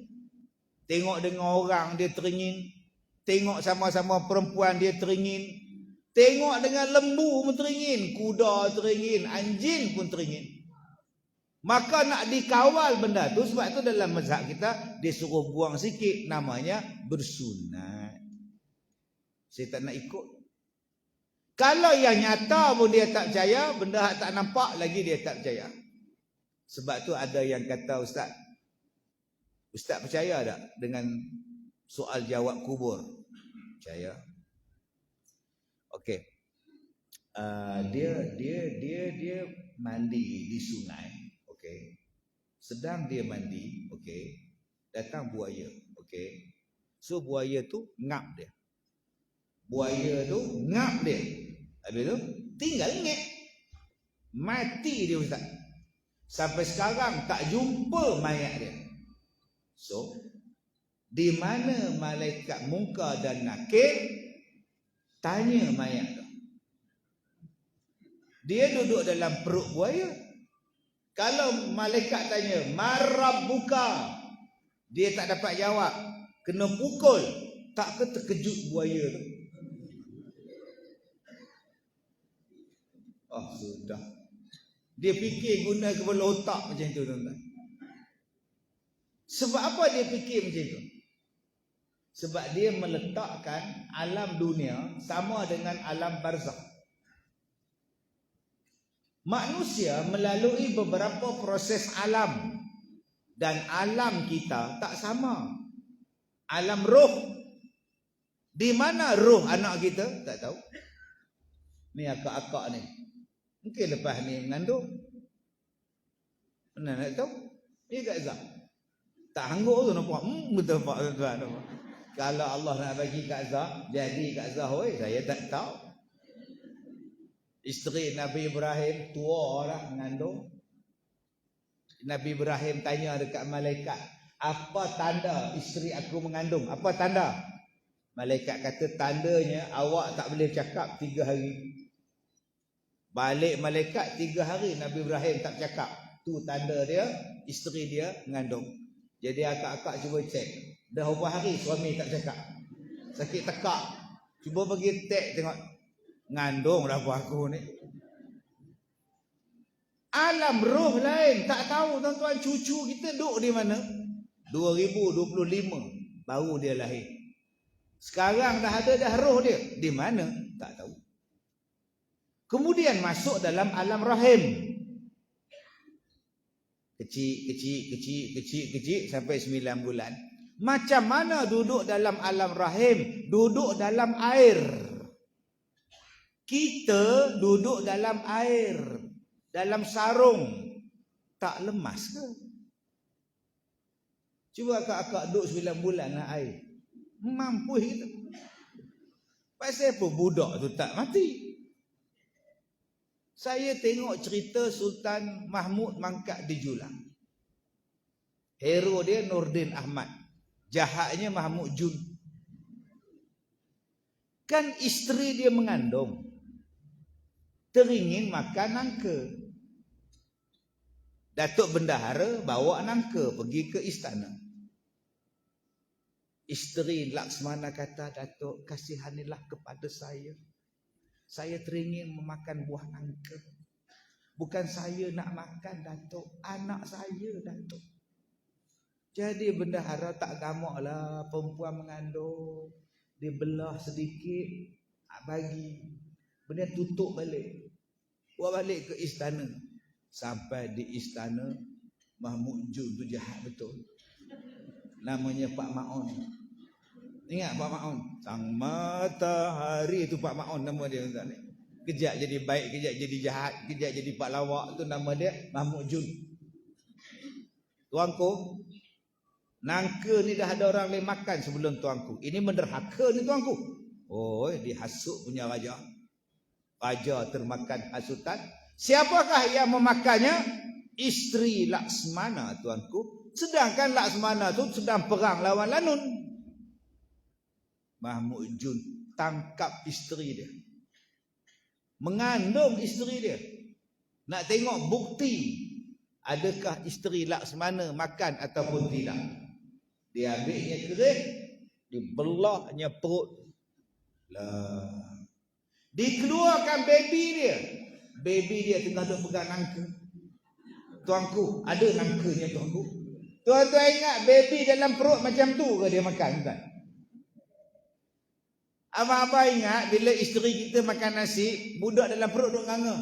Tengok dengan orang dia teringin, tengok sama-sama perempuan dia teringin, tengok dengan lembu pun teringin, kuda teringin, anjing pun teringin. Maka nak dikawal benda tu, sebab tu dalam mazhab kita dia suruh buang sikit, namanya bersunat. Saya tak nak ikut. Kalau yang nyata pun dia tak percaya, benda hak tak nampak lagi dia tak percaya. Sebab tu ada yang kata Ustaz percaya tak dengan soal jawab kubur? Percaya. Okey. Dia mandi di sungai, okey. Sedang dia mandi, okey. Datang buaya, okey. So buaya tu ngap dia. Buaya tu ngap dia. Habis tu tinggal ngek. Mati dia Ustaz. Sampai sekarang tak jumpa mayat dia. So, di mana malaikat Munkar dan Nakir tanya mayat tu. Dia duduk dalam perut buaya. Kalau malaikat tanya, "Marabbuka?" Dia tak dapat jawab. Kena pukul. Tak ke terkejut buaya tu? Oh, sudah. Dia fikir guna kepala otak macam tu tuan-tuan. Sebab apa dia fikir macam tu? Sebab dia meletakkan alam dunia sama dengan alam barzakh. Manusia melalui beberapa proses alam. Dan alam kita tak sama. Alam roh. Di mana roh anak kita? Tak tahu. Ni akak-akak ni. Mungkin lepas ni mengandung. Mana nak tahu? Dia kat Zah. Tak hangguk tu nampak. Betul pak tuan-tuan. Kalau Allah nak bagi Kak Zah, jadi Kak Zah, oi, saya tak tahu. Isteri Nabi Ibrahim tua dah mengandung. Nabi Ibrahim tanya dekat malaikat, apa tanda isteri aku mengandung? Apa tanda? Malaikat kata, tandanya awak tak boleh cakap 3 hari. Balik malaikat 3 hari Nabi Ibrahim tak cakap. Tu tanda dia, isteri dia mengandung. Jadi akak-akak cuba cek. Dah berapa hari suami tak cakap? Sakit tekak. Cuba pergi tek tengok. Ngandung dah aku ni. Alam roh lain. Tak tahu tuan-tuan cucu kita duduk di mana. 2025 baru dia lahir. Sekarang dah ada dah roh dia. Di mana? Tak tahu. Kemudian masuk dalam alam rahim. Kecil sampai 9 bulan. Macam mana duduk dalam alam rahim? Duduk dalam air. Kita duduk dalam air, dalam sarung. Tak lemas ke? Cuba akak-akak duduk 9 bulan dalam air. Mampu kita. Pasal apa budak tu tak mati? Saya tengok cerita Sultan Mahmud Mangkat di Julang. Hero dia Nordin Ahmad. Jahatnya Mahmud Jun. Kan isteri dia mengandung. Teringin makan nangka. Datuk Bendahara bawa nangka pergi ke istana. Isteri Laksmana kata, Datuk, kasihanilah kepada saya. Saya teringin memakan buah nangka. Bukan saya nak makan, Datuk. Anak saya, Datuk. Jadi bendahara tak gamak lah. Perempuan mengandung. Dibelah sedikit. Bagi. Benda tutup balik. Buat balik ke istana. Sampai di istana. Mahmud Jun tu jahat betul. Namanya Pak Ma'on. Ingat Pak Ma'on? Sang matahari tu Pak Ma'on nama dia. Kejap jadi baik, kejap jadi jahat, kejap jadi Pak Lawak. Tu nama dia Mahmud Jun. Tuanku, nangka ni dah ada orang lain makan sebelum tuanku. Ini menderhaka ni tuanku. Oh, dihasut punya raja. Raja termakan hasutan. Siapakah yang memakannya? Isteri Laksmana tuanku. Sedangkan Laksmana tu sedang perang lawan Lanun. Mahmud Jun tangkap isteri dia. Mengandung isteri dia. Nak tengok bukti. Adakah isteri Laksmana makan ataupun tidak. Dia ambilnya kerih. Dibelahnya perut. Lah. Dikeluarkan baby dia. Baby dia tengah duk pegang nangka. Tuanku, ada nangkanya tuanku. Tuan-tuan ingat baby dalam perut macam tu ke dia makan kan? Abang-abang ingat bila isteri kita makan nasi, budak dalam perut duk nganga.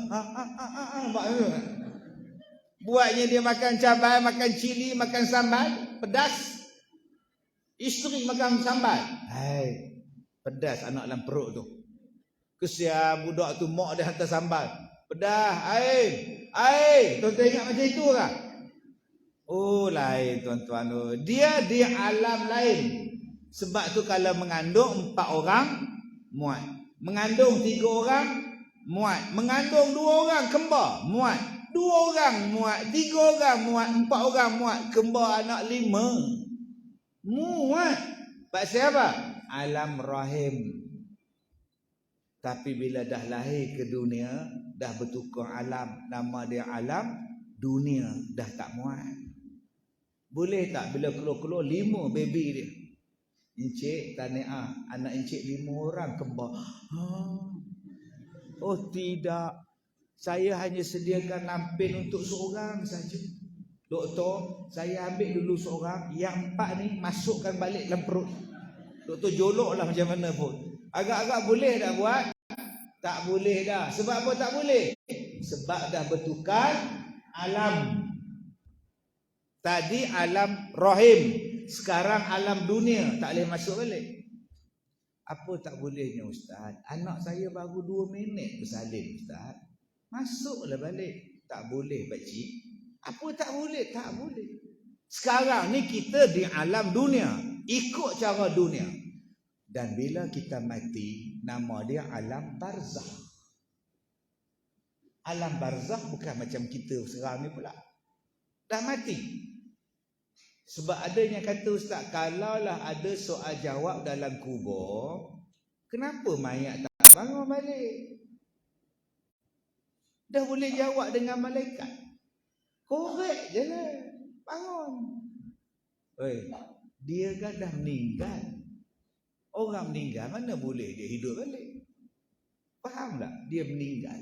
Buatnya dia makan cabai, makan cili, makan sambal, pedas. Isteri makan sambal. Hai, pedas anak dalam perut tu. Kesian budak tu mak dia hantar sambal. Pedas, air. Tuan-tuan ingat macam itu ke? Oh, lain tuan-tuan. Dia di alam lain. Sebab tu kalau mengandung 4 orang, muat. Mengandung 3 orang, muat. Mengandung 2 orang, kembar, muat. 2 orang muat, 3 orang muat, 4 orang muat. Kembar anak 5. Muat. Pasal apa? Alam rahim. Tapi bila dah lahir ke dunia, dah bertukar alam. Nama dia alam dunia. Dah tak muat. Boleh tak bila keluar-keluar 5 baby dia? Encik Taneah, anak encik 5 orang kembar. Oh tidak. Saya hanya sediakan lampin untuk seorang saja. Doktor, saya ambil dulu seorang. Yang 4 ni masukkan balik dalam perut. Doktor joloklah macam mana pun. Agak-agak boleh dah buat? Tak boleh dah. Sebab apa tak boleh? Sebab dah bertukar alam. Tadi alam rahim. Sekarang alam dunia. Tak boleh masuk balik. Apa tak bolehnya Ustaz? Anak saya baru 2 minit bersalin Ustaz. Masuklah balik. Tak boleh pakcik. Apa tak boleh? Tak boleh. Sekarang ni kita di alam dunia. ikut cara dunia. Dan bila kita mati, nama dia alam barzakh. Alam barzakh bukan macam kita sekarang ni pula. Dah mati. Sebab adanya kata ustaz, kalaulah ada soal jawab dalam kubur, kenapa mayat tak bangun balik? Dah boleh jawab dengan malaikat. Korek je lah. Bangun. Oi, dia kan dah meninggal. Orang meninggal mana boleh dia hidup balik? Faham tak? Dia meninggal.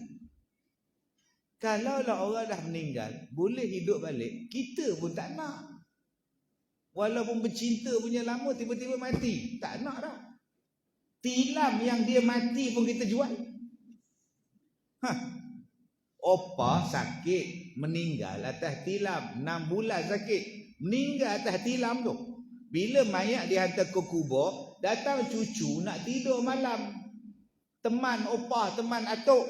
Kalaulah orang dah meninggal, boleh hidup balik, kita pun tak nak. Walaupun bercinta punya lama, tiba-tiba mati. Tak nak dah. Tilam yang dia mati pun kita jual. Opa sakit, meninggal atas tilam. 6 bulan sakit, meninggal atas tilam tu. Bila mayat dihantar ke kubur, datang cucu nak tidur malam. Teman opa, teman atuk.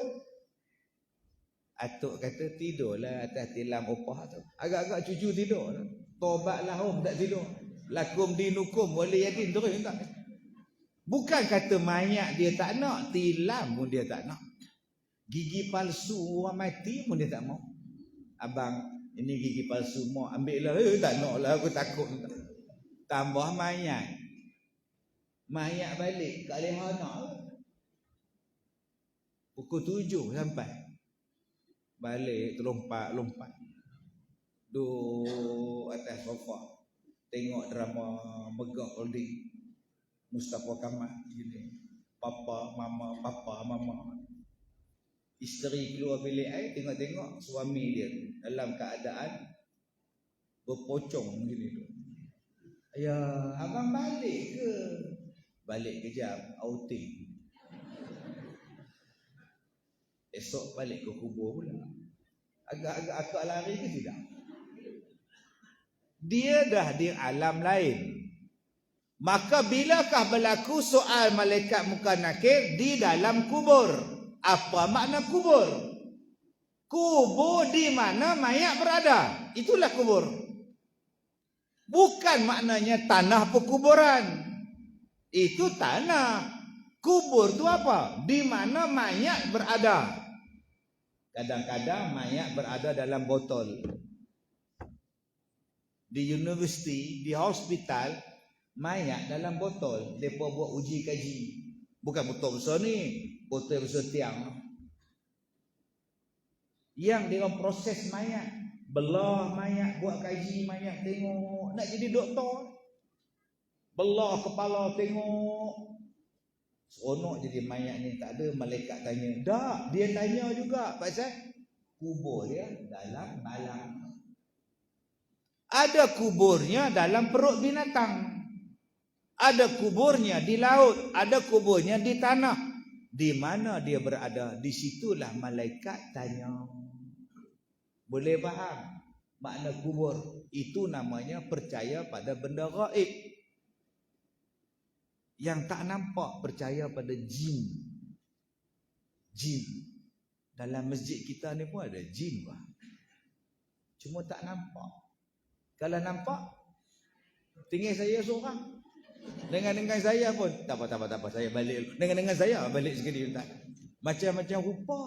Atuk kata tidurlah atas tilam opah tu. Agak-agak cucu tidur. Tobatlah tak tidur. Lakum dinukum wali yakin terus tak. Bukan kata mayat dia tak nak, tilam pun dia tak nak. Gigi palsu orang mati pun dia tak mau. Abang, ini gigi palsu mau ambil lah. Tak nak lah, aku takut. Tambah mayat. Mayat balik kat leha nak lah. Pukul 7 sampai. Balik terlompat. Duduk atas sofa. Tengok drama Megah Holding. Mustafa Kamal gini. Papa, mama. Isteri keluar bilik air, tengok-tengok suami dia dalam keadaan berpocong gini tu. Ayah, abang balik ke? Balik kejap, outing. Esok balik ke kubur pula. Agak-agak akak lari ke tidak? Dia dah di alam lain. Maka bilakah berlaku soal malaikat muka nakir di dalam kubur? Apa makna kubur? Kubur di mana mayat berada. Itulah kubur. Bukan maknanya tanah perkuburan. Itu tanah. Kubur itu apa? Di mana mayat berada. Kadang-kadang mayat berada dalam botol. Di universiti, di hospital, mayat dalam botol. Mereka buat uji kaji. Bukan botol besar ni, botol besar tiang. Yang dia proses mayat. Belah mayat, buat kaji mayat, tengok. Nak jadi doktor. Belah kepala, tengok. Seronok jadi mayat ni tak ada, malaikat tanya. Tak, dia tanya juga pasal kubur dia dalam balang. Ada kuburnya dalam perut binatang. Ada kuburnya di laut, ada kuburnya di tanah. Di mana dia berada, di situlah malaikat tanya. Boleh faham makna kubur? Itu namanya percaya pada benda gaib. Yang tak nampak percaya pada jin. Jin. Dalam masjid kita ni pun ada jin, bah. Cuma tak nampak. Kalau nampak, tinggal saya seorang. Dengan saya pun tak apa, saya balik. Dengan saya balik sekali tak. Macam-macam rupa.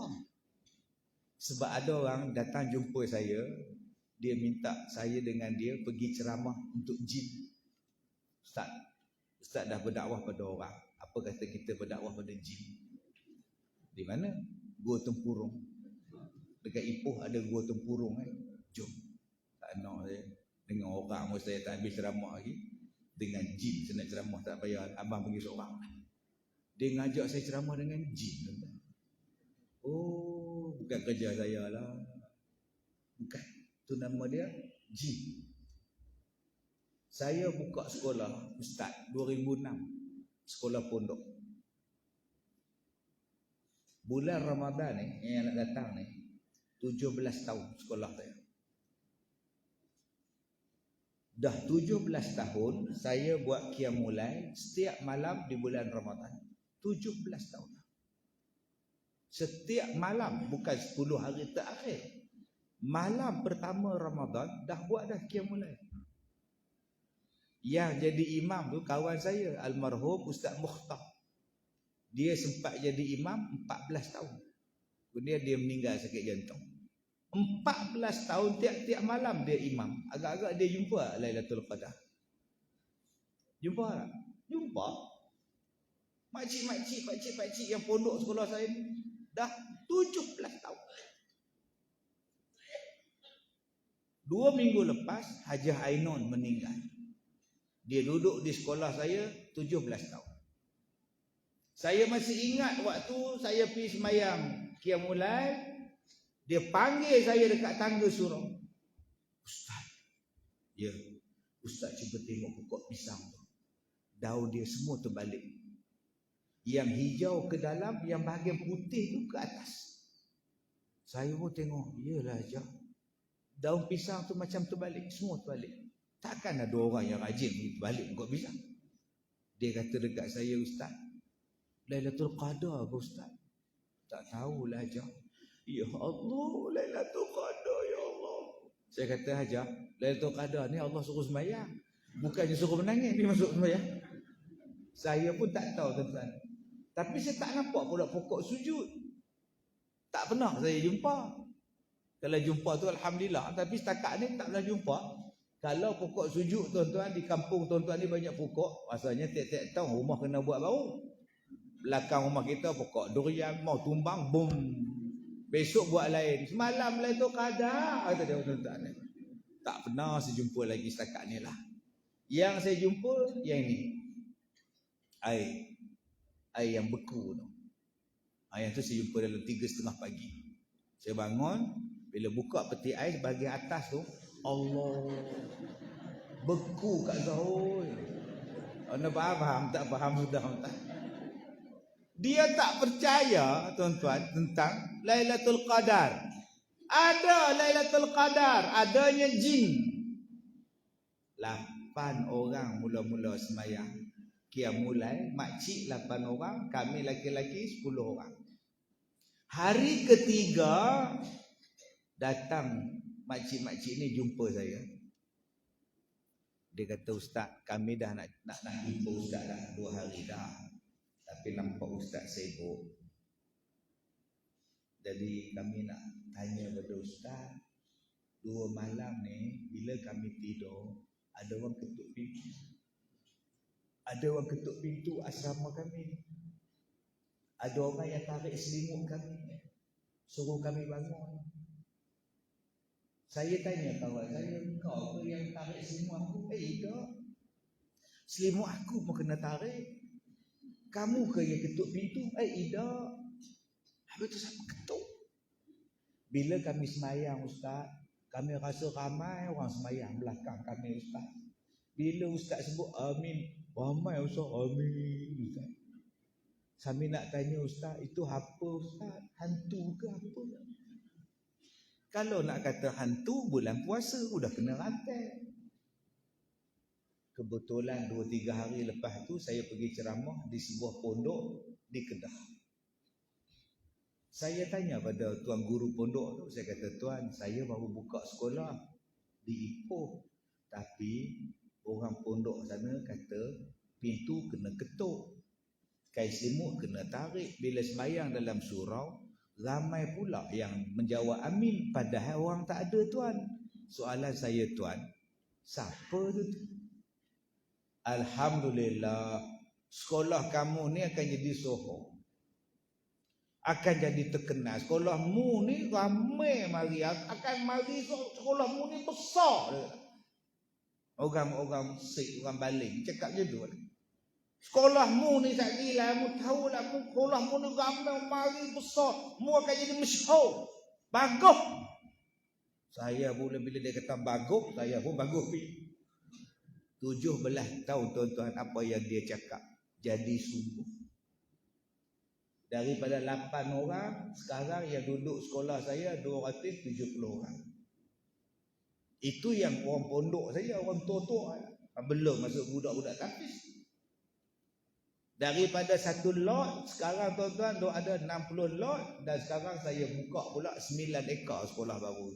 Sebab ada orang datang jumpa saya, dia minta saya dengan dia pergi ceramah untuk jin. Ustaz dah berdakwah pada orang. Apa kata kita berdakwah pada jin? Di mana? Gua Tempurung. Dekat Ipoh ada Gua Tempurung kan. Jom. Tak nak saya. Dengan orang pun saya tak habis ceramah lagi. Dengan jin saya nak ceramah tak payah. Abang pergi seorang. Dia ngajak saya ceramah dengan jin. Oh, bukan kerja saya lah. Bukan. Itu nama dia jin. Saya buka sekolah Ustaz 2006. Sekolah pondok. Bulan Ramadan ni yang nak datang ni 17 tahun sekolah saya. Dah 17 tahun saya buat qiyamul lail setiap malam di bulan Ramadan. 17 tahun. Setiap malam, bukan 10 hari terakhir. Malam pertama Ramadan dah buat dah qiyamul lail. Yang jadi imam tu kawan saya, almarhum Ustaz Mukhtar. Dia sempat jadi imam 14 tahun. Kemudian dia meninggal sakit jantung. 14 tahun tiap-tiap malam dia imam. Agak-agak dia jumpa Lailatul Qadar. Jumpa tak? Jumpa. Makcik-makcik yang pondok sekolah saya ni dah 17 tahun. 2 minggu lepas Hajah Ainun meninggal. Dia duduk di sekolah saya 17 tahun. Saya masih ingat waktu saya pergi semayang Qiyamul Lail, dia panggil saya dekat tangga surau. Ustaz. Ya, Ustaz cuba tengok pokok pisang tu. Daun dia semua terbalik. Yang hijau ke dalam, yang bahagian putih tu ke atas. Saya pun tengok, iyalah Hajah. Daun pisang tu macam terbalik, semua terbalik. Takkan ada orang yang rajin balik pokok pisang. Dia kata dekat saya, Ustaz, Lailatul Qadar ke Ustaz? Tak tahulah Hajah. Ya Allah, Lailatul Qadar, ya Allah. Saya kata, Hajah, Lailatul Qadar ni Allah suruh sembahyang. Bukannya suruh menangis, dia masuk sembahyang. Saya pun tak tahu tuan-tuan. Tapi saya tak nampak pula pokok sujud. Tak pernah saya jumpa. Kalau jumpa tu Alhamdulillah. Tapi setakat ni tak pernah jumpa. Kalau pokok sujud tuan-tuan, di kampung tuan-tuan ni banyak pokok. Maksudnya tiap-tiap tahun rumah kena buat baru. Belakang rumah kita pokok durian, mau tumbang, boom. Besok buat lain. Semalam lah tu Qadar. Kata dia tuan-tuan. Tak pernah saya jumpa lagi setakat ni lah. Yang saya jumpa, yang ni. Air yang beku tu. Air tu saya jumpa dalam 3:30 pagi. Saya bangun, bila buka peti air bahagian atas tu, Allah, beku kat Zahul. Anda faham? Tak faham sudah. Dia tak percaya tuan-tuan tentang Lailatul Qadar. Ada Lailatul Qadar, adanya jin. 8 orang mula-mula semayang Qiyamul Lail, makcik 8 orang, kami laki-laki 10 orang. Hari ketiga datang makcik-makcik ni jumpa saya. Dia kata, Ustaz, kami dah nak jumpa Ustaz dah 2 hari dah. Tapi nampak Ustaz sibuk. Jadi kami nak tanya kepada Ustaz, 2 malam ni bila kami tidur, ada orang ketuk pintu. Ada orang ketuk pintu asrama kami. Ada orang yang tarik selimut kami, suruh kami bangun. Saya tanya kawan saya, kau ke yang tarik selimut aku? Tak. Selimut aku pun kena tarik. Kamu ke yang ketuk pintu? Tak. Habis tu siapa ketuk? Bila kami semayang Ustaz, kami rasa ramai orang semayang belakang kami Ustaz. Bila Ustaz sebut amin, ramai Ustaz amin Ustaz. Kami nak tanya Ustaz, itu apa Ustaz? Hantu ke apa? Kalau nak kata hantu, bulan puasa sudah kena rantai. Kebetulan 2-3 hari lepas tu saya pergi ceramah di sebuah pondok di Kedah. Saya tanya pada tuan guru pondok tu, saya kata, Tuan, saya baru buka sekolah di Ipoh. Tapi orang pondok sana kata pintu kena ketuk, kain selimut kena tarik. Bila sembahyang dalam surau, ramai pula yang menjawab amin, padahal orang tak ada Tuan. Soalan saya, Tuan, siapa tu? Alhamdulillah, sekolah kamu ni akan jadi soho, akan jadi terkenal. Sekolahmu ni ramai mari, akan mari sekolahmu ni besar. Orang-orang Sikh, orang Baling cakap je tu. Sekolahmu ni tak gila, mu tahu lah, sekolahmu ni ramai mari besar, mu akan jadi masyhur. Bagus. Saya pula bila dia kata bagus, saya pun bagus pi. 17 tahun tuan-tuan, apa yang dia cakap jadi sungguh. Daripada 8 orang, sekarang yang duduk sekolah saya 270 orang. Itu yang orang pondok saya, orang tua-tua. Belum masuk budak-budak tapis. Daripada 1 lot, sekarang tuan-tuan ada 60 lot. Dan sekarang saya buka pula 9 ekar sekolah baru.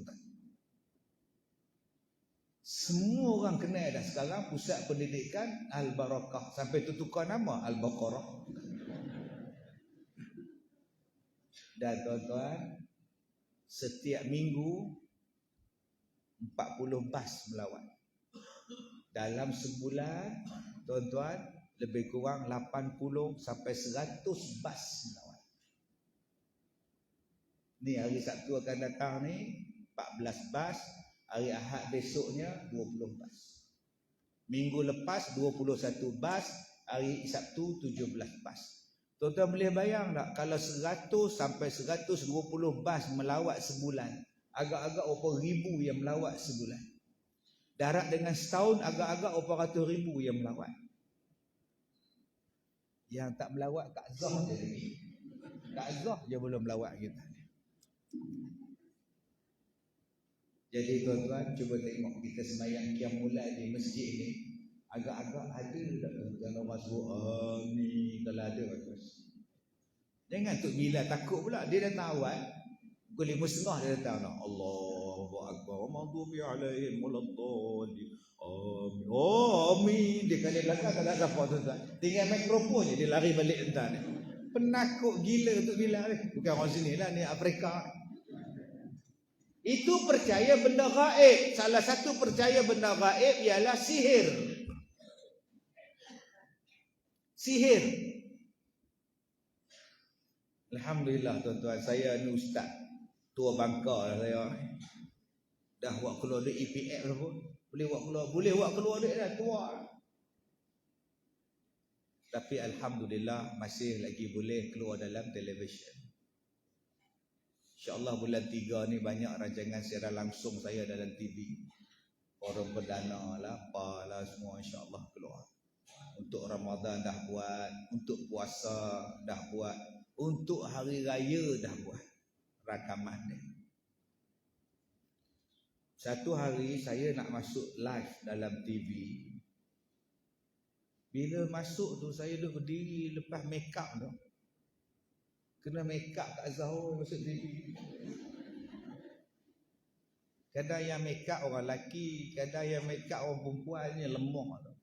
Semua orang kenal dah sekarang pusat pendidikan Al-Barakah. Sampai tukar nama Al-Baqarah. Dan tuan-tuan, setiap minggu 40 bas melawat. Dalam sebulan, tuan-tuan, lebih kurang 80 sampai 100 bas melawat. Ni hari Sabtu akan datang ni 14 bas, hari Ahad besoknya 20 bas. Minggu lepas 21 bas, hari Sabtu 17 bas. Tuan-tuan boleh bayang tak kalau 100 sampai 120 bas melawat sebulan, agak-agak berapa ribu yang melawat sebulan. Darat dengan setahun agak-agak berapa ratus ribu yang melawat. Yang tak melawat Kak Zah je lagi. Kak Zah je belum melawat kita. Jadi tuan-tuan, cuba tengok kita sembahyang qiyam mulai di masjid ni, agak-agak ada tak tuan-tuan orang suruh amin kalau ada bagus. Jangan Tok Bila takut pula, dia datang awal pukul 5.30 dia datang dah. Allahu akbar. Maghdubi alaihim waladdallin. Amin. Oh, amin. Dia kali belakang tak ada siapa tuan-tuan. Tinggal mikrofon je dia lari balik entah ni. Penakut gila Tok Bila ni. Bukan orang sini lah, ni Afrika. Itu percaya benda gaib. Salah satu percaya benda gaib ialah sihir. Sihir. Alhamdulillah tuan-tuan, saya ni ustaz tua bangka dah saya. Dah buat keluar duit EPF dah pun. Boleh buat keluar duit dah tua. Tapi alhamdulillah masih lagi boleh keluar dalam televisyen. InsyaAllah bulan 3 ni banyak rancangan siaran langsung saya dalam TV. Forum perdana lah, apalah semua insyaAllah keluar. Untuk Ramadan dah buat, untuk puasa dah buat, untuk hari raya dah buat rakaman ni. Satu hari saya nak masuk live dalam TV. Bila masuk tu saya dah berdiri lepas make up tu. Kena make up kat Zahor masuk TV. Kadang yang make up orang lelaki, kadang yang make up orang perempuan ni lemah tu.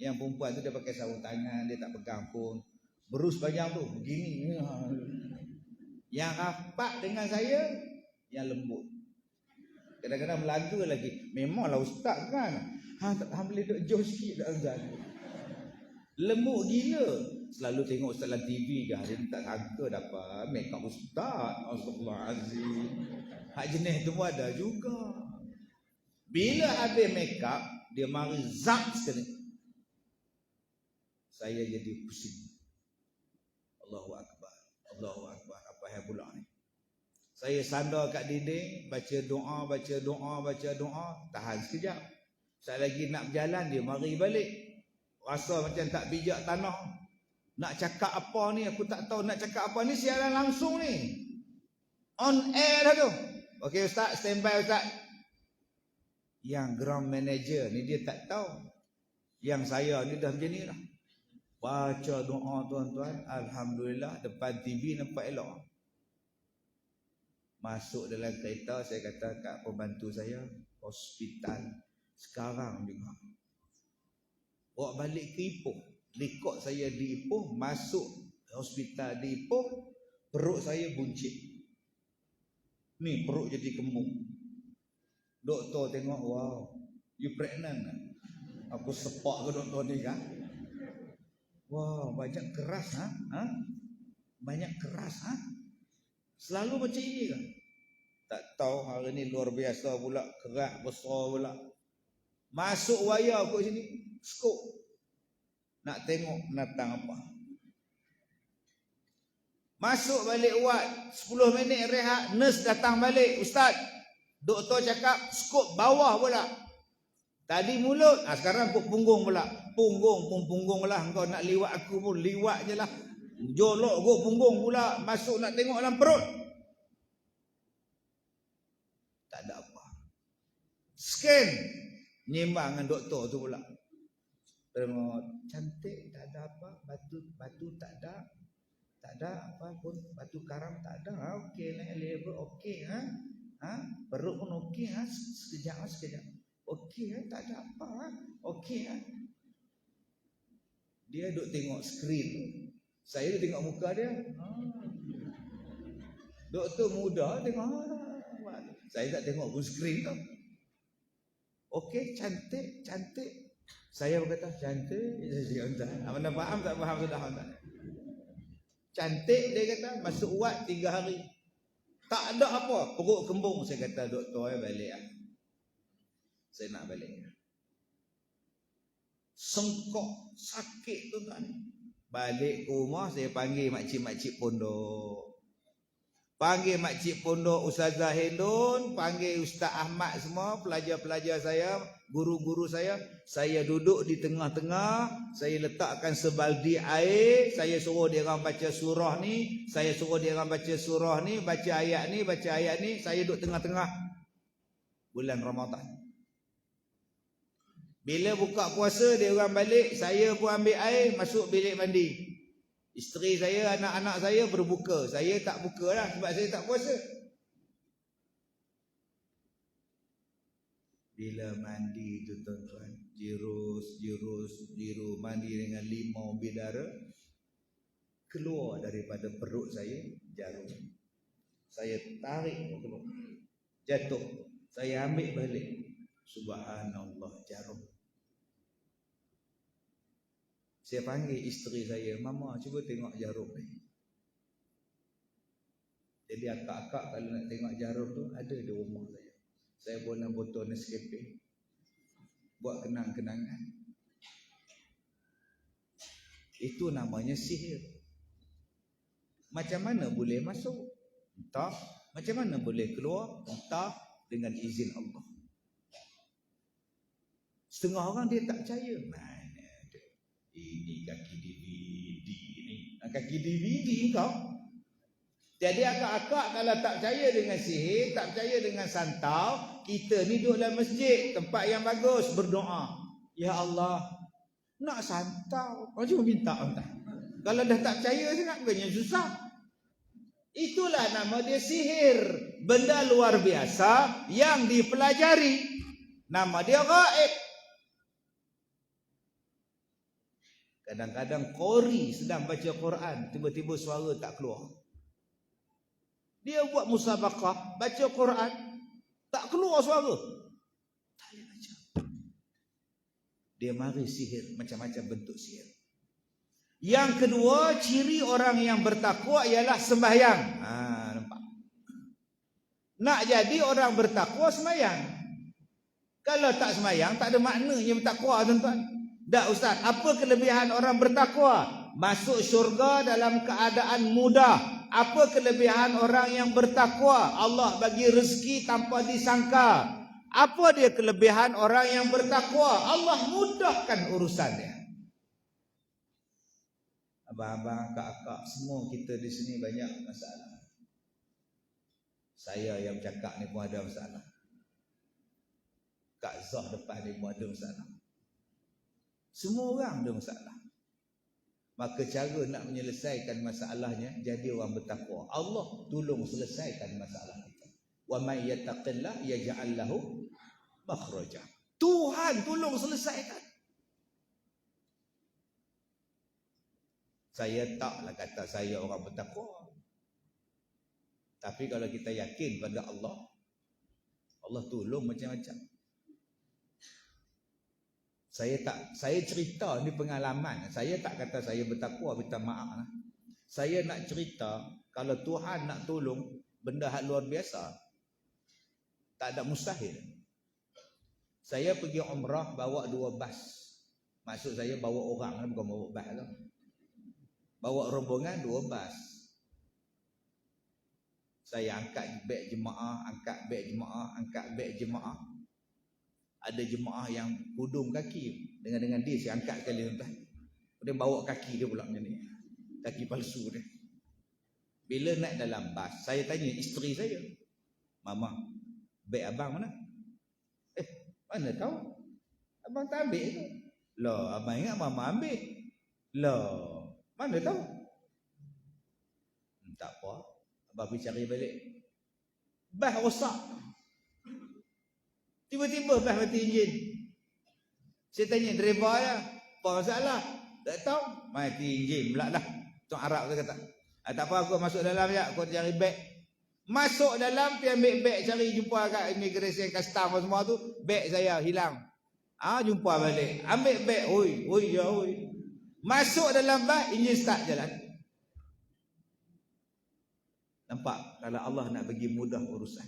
Yang perempuan tu dia pakai sarung tangan, dia tak pegang pun. Berus panjang tu begini. Yang rapat dengan saya yang lembut. Kadang-kadang melaga lagi. Memanglah ustaz kan. Hang boleh duk jauh sikit dak azan. Lembut gila. Selalu tengok ustaz dalam TV dah. Dia tak sangka dapat make up ustaz. Astagfirullahalazim. Hak jenis tu ada juga. Bila habis make up, dia mari zap sekali. Saya jadi pusing. Allahu akbar. Allahu akbar. Apa yang pula ni? Saya sandar kat dinding, baca doa, tahan sekejap. Sekejap lagi nak berjalan, dia mari balik. Rasa macam tak pijak tanah. Nak cakap apa ni, aku tak tahu nak cakap apa ni, siaran langsung ni. On air dah tu. Okey ustaz, stand by ustaz. Yang ground manager ni dia tak tahu. Yang saya ni dah macam ni dah. Baca doa tuan-tuan, alhamdulillah depan TV nampak elok. Masuk dalam kereta, saya kata kat pembantu saya, hospital sekarang juga. Bawa balik ke Ipoh. Rekod saya di Ipoh, masuk hospital di Ipoh, perut saya buncit. Ni perut jadi kembung. Doktor tengok, wow, you pregnant. Aku sepak ke doktor ni kan? Wow, banyak keras ha? Banyak keras ha? Selalu macam ini kan? Tak tahu hari ni luar biasa pula, keras besar pula. Masuk wayar kat sini, skop. Nak tengok datang apa. Masuk balik wad, 10 minit rehat, nurse datang balik, ustaz. Doktor cakap skop bawah pula. Tadi mulut, sekarang punggung pula. Punggung pun punggung lah. Engkau nak liwat aku pun liwat je lah. Jolok go punggung pula. Masuk nak tengok dalam perut. Tak ada apa. Scan. Nyimbang dengan doktor tu pula. Tengok cantik, tak ada apa. Batu tak ada. Tak ada apa pun. Batu karam tak ada. Okey lah, level okey ha. Perut pun okey ha. Sekejap. Okey kan, tak ada apa kan. Okey kan. Dia duk tengok skrin. Saya duk tengok muka dia. Doktor muda tengok. Saya tak tengok pun skrin tu. Okey, cantik, cantik. Saya berkata cantik. Mana faham tak faham sudah tak? Cantik dia kata, masuk wad 3 hari. Tak ada apa, perut kembung. Saya kata doktor balik lah. Saya nak balik. Sengkok, sakit tu kan. Balik ke rumah saya panggil makcik-makcik pondok. Panggil makcik pondok Ustazah Hendon, panggil Ustaz Ahmad semua, pelajar-pelajar saya, guru-guru saya. Saya duduk di tengah-tengah, saya letakkan sebaldi air, saya suruh dia orang baca surah ni, saya suruh dia orang baca surah ni, baca ayat ni, baca ayat ni, saya duduk tengah-tengah bulan Ramadan. Bila buka puasa dia orang balik, saya pun ambil air masuk bilik mandi. Isteri saya, anak-anak saya berbuka. Saya tak buka lah sebab saya tak puasa. Bila mandi tu tuan-tuan, jirus, mandi dengan limau bidara, keluar daripada perut saya jarum. Saya tarik keluar. Jatuh. Saya ambil balik. Subhanallah, jarum. Saya panggil isteri saya, Mama cuba tengok jarum ni. Jadi akak-akak kalau nak tengok jarum tu ada di rumah saya. Saya boleh botol Nescafe. Buat kenang-kenangan. Itu namanya sihir. Macam mana boleh masuk? Entah. Macam mana boleh keluar? Entah, dengan izin Allah. Setengah orang dia tak percaya. Ini kaki DVD ni. Kaki DVD kau. Jadi akak-akak kalau tak percaya dengan sihir, tak percaya dengan santau, kita ni duduk dalam masjid, tempat yang bagus, berdoa. Ya Allah, nak santau. Kau cuma minta. Kalau dah tak percaya sangat, bukannya susah. Itulah nama dia sihir. Benda luar biasa yang dipelajari. Nama dia gaib. Kadang-kadang qori sedang baca Quran, tiba-tiba suara tak keluar. Dia buat musabaqah, baca Quran, tak keluar suara. Tak boleh baca. Dia mari sihir, macam-macam bentuk sihir. Yang kedua, ciri orang yang bertakwa ialah sembahyang. Nampak? Nak jadi orang bertakwa, sembahyang. Kalau tak sembahyang, tak ada maknanya bertakwa, tuan-tuan. Dah Ustaz, apa kelebihan orang bertakwa? Masuk syurga dalam keadaan mudah. Apa kelebihan orang yang bertakwa? Allah bagi rezeki tanpa disangka. Apa dia kelebihan orang yang bertakwa? Allah mudahkan urusannya. Abang-abang, kakak, semua kita di sini banyak masalah. Saya yang cakap ni pun ada masalah. Kak Zah depan ni pun ada masalah. Semua orang ada masalah. Maka cara nak menyelesaikan masalahnya, jadi orang bertakwa. Allah tolong selesaikan masalah kita. Wa may yattaqillah yaj'al lahu makhraja. Tuhan tolong selesaikan. Saya taklah kata saya orang bertakwa. Tapi kalau kita yakin pada Allah, Allah tolong macam-macam. Saya cerita ni pengalaman. Saya tak kata saya bertakwa, minta maaf lah. Saya nak cerita kalau Tuhan nak tolong benda hal luar biasa, tak ada mustahil. Saya pergi umrah bawa 2 bas. Maksud saya bawa orang, bukan bawa bas lah. Bawa rombongan 2 bas. Saya angkat beg jemaah, angkat beg jemaah, angkat beg jemaah. Ada jemaah yang hudung kaki. Dengan dia saya angkat sekali tuan. Kemudian bawa kaki dia pula macam ni. Kaki palsu dia. Bila naik dalam bas, saya tanya isteri saya, Mama, beg abang mana? Mana tahu? Abang tak ambil tu. Lah, abang ingat Mama ambil. Lah, mana tahu? Tak apa. Abang pergi cari balik. Bas rosak. Tiba-tiba bas mati enjin. Saya tanya driver dia, apa masalah? Tak tahu. Mati enjin pula dah. Tok Arab tu kata. Tak apa, aku masuk dalam je, aku cari beg. Masuk dalam, pergi ambil beg, cari jumpa kat immigration, custom semua tu, beg saya hilang. Jumpa balik. Ambil beg, oi. Masuk dalam bas, enjin start jalan. Nampak? Kalau Allah nak bagi mudah urusan.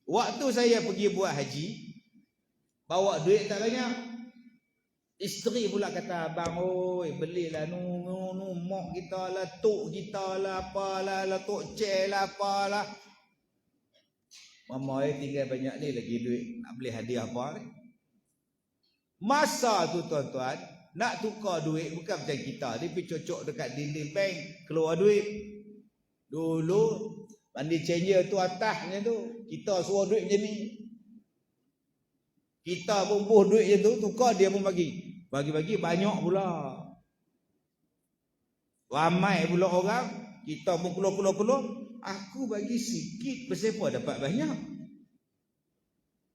Waktu saya pergi buat haji, bawa duit tak banyak. Isteri pula kata, abang, oi, belilah mok kita lah, tok kita lah, apalah, tok cek lah, apalah. Mama tinggal banyak ni lagi duit, nak beli hadiah apa ni? Masa tu tuan-tuan, nak tukar duit bukan macam kita, dia pergi cocok dekat dinding bank, keluar duit. Dulu, mandi changer tu atasnya tu, kita suruh duit macam ni. Kita pun buh duit je tu, tukar dia pun bagi. Bagi-bagi banyak pula. Ramai pula orang, kita pun keluar. Aku bagi sikit, pasal apa dapat banyak?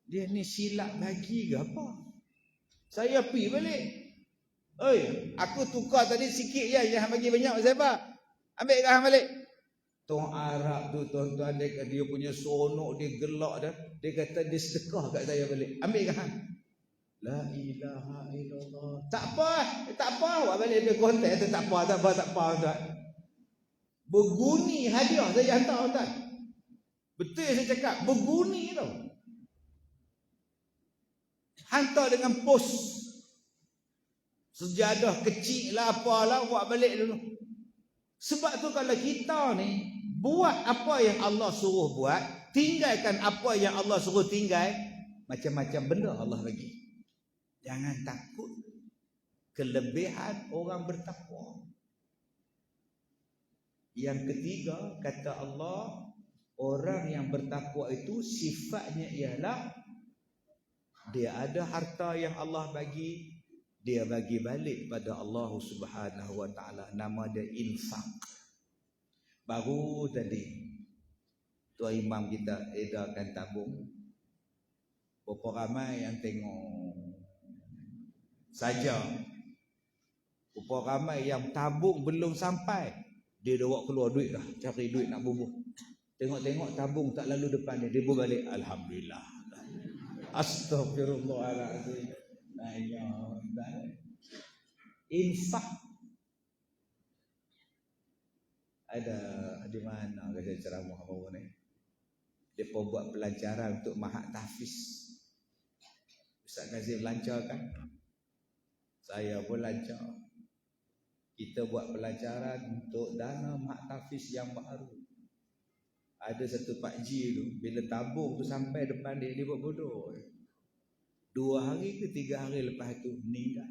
Dia ni silap bagi ke apa? Saya pergi balik. Oi, aku tukar tadi sikit je, jangan bagi banyak, pasal apa? Ambil kah balik. Tok Arab tu tuan-tuan, dia punya sonok, dia gelak dah. Dia kata dia sedekah kat saya balik. Ambil kah? La ilaha illallah. Tak apa. Awak balik dia kontak tu, tak apa tuan. Berguni hadiah saya hantar tuan. Betul saya cakap, berguni tau. Hantar dengan pos. Sejadah kecil lah, apalah, buat balik dulu. Sebab tu kalau kita ni buat apa yang Allah suruh buat, tinggalkan apa yang Allah suruh tinggal, macam-macam benda Allah bagi. Jangan takut kelebihan orang bertakwa. Yang ketiga, kata Allah, orang yang bertakwa itu sifatnya ialah dia ada harta yang Allah bagi, dia bagi balik pada Allah Subhanahu wa taala. Nama dia infak. Baru tadi Tuan Imam kita edarkan tabung. Berapa ramai yang tengok saja. Berapa ramai yang tabung belum sampai, dia dah bawa keluar duit dah, cari duit nak bubuh. Tengok-tengok tabung tak lalu depan dia, dia balik, alhamdulillah. Astagfirullahaladzim. Infak. Ada di mana saya ceramah apa ni? Dia pun buat pelancaran untuk mahat tahfiz. Ustaz Kazim lancar kan? Saya pun lancar. Kita buat pelancaran untuk dana mak tahfiz yang baru. Ada satu Pak Ji tu, bila tabung tu sampai depan dia, dia buat bodoh. 2 hari ke 3 hari lepas tu meninggal.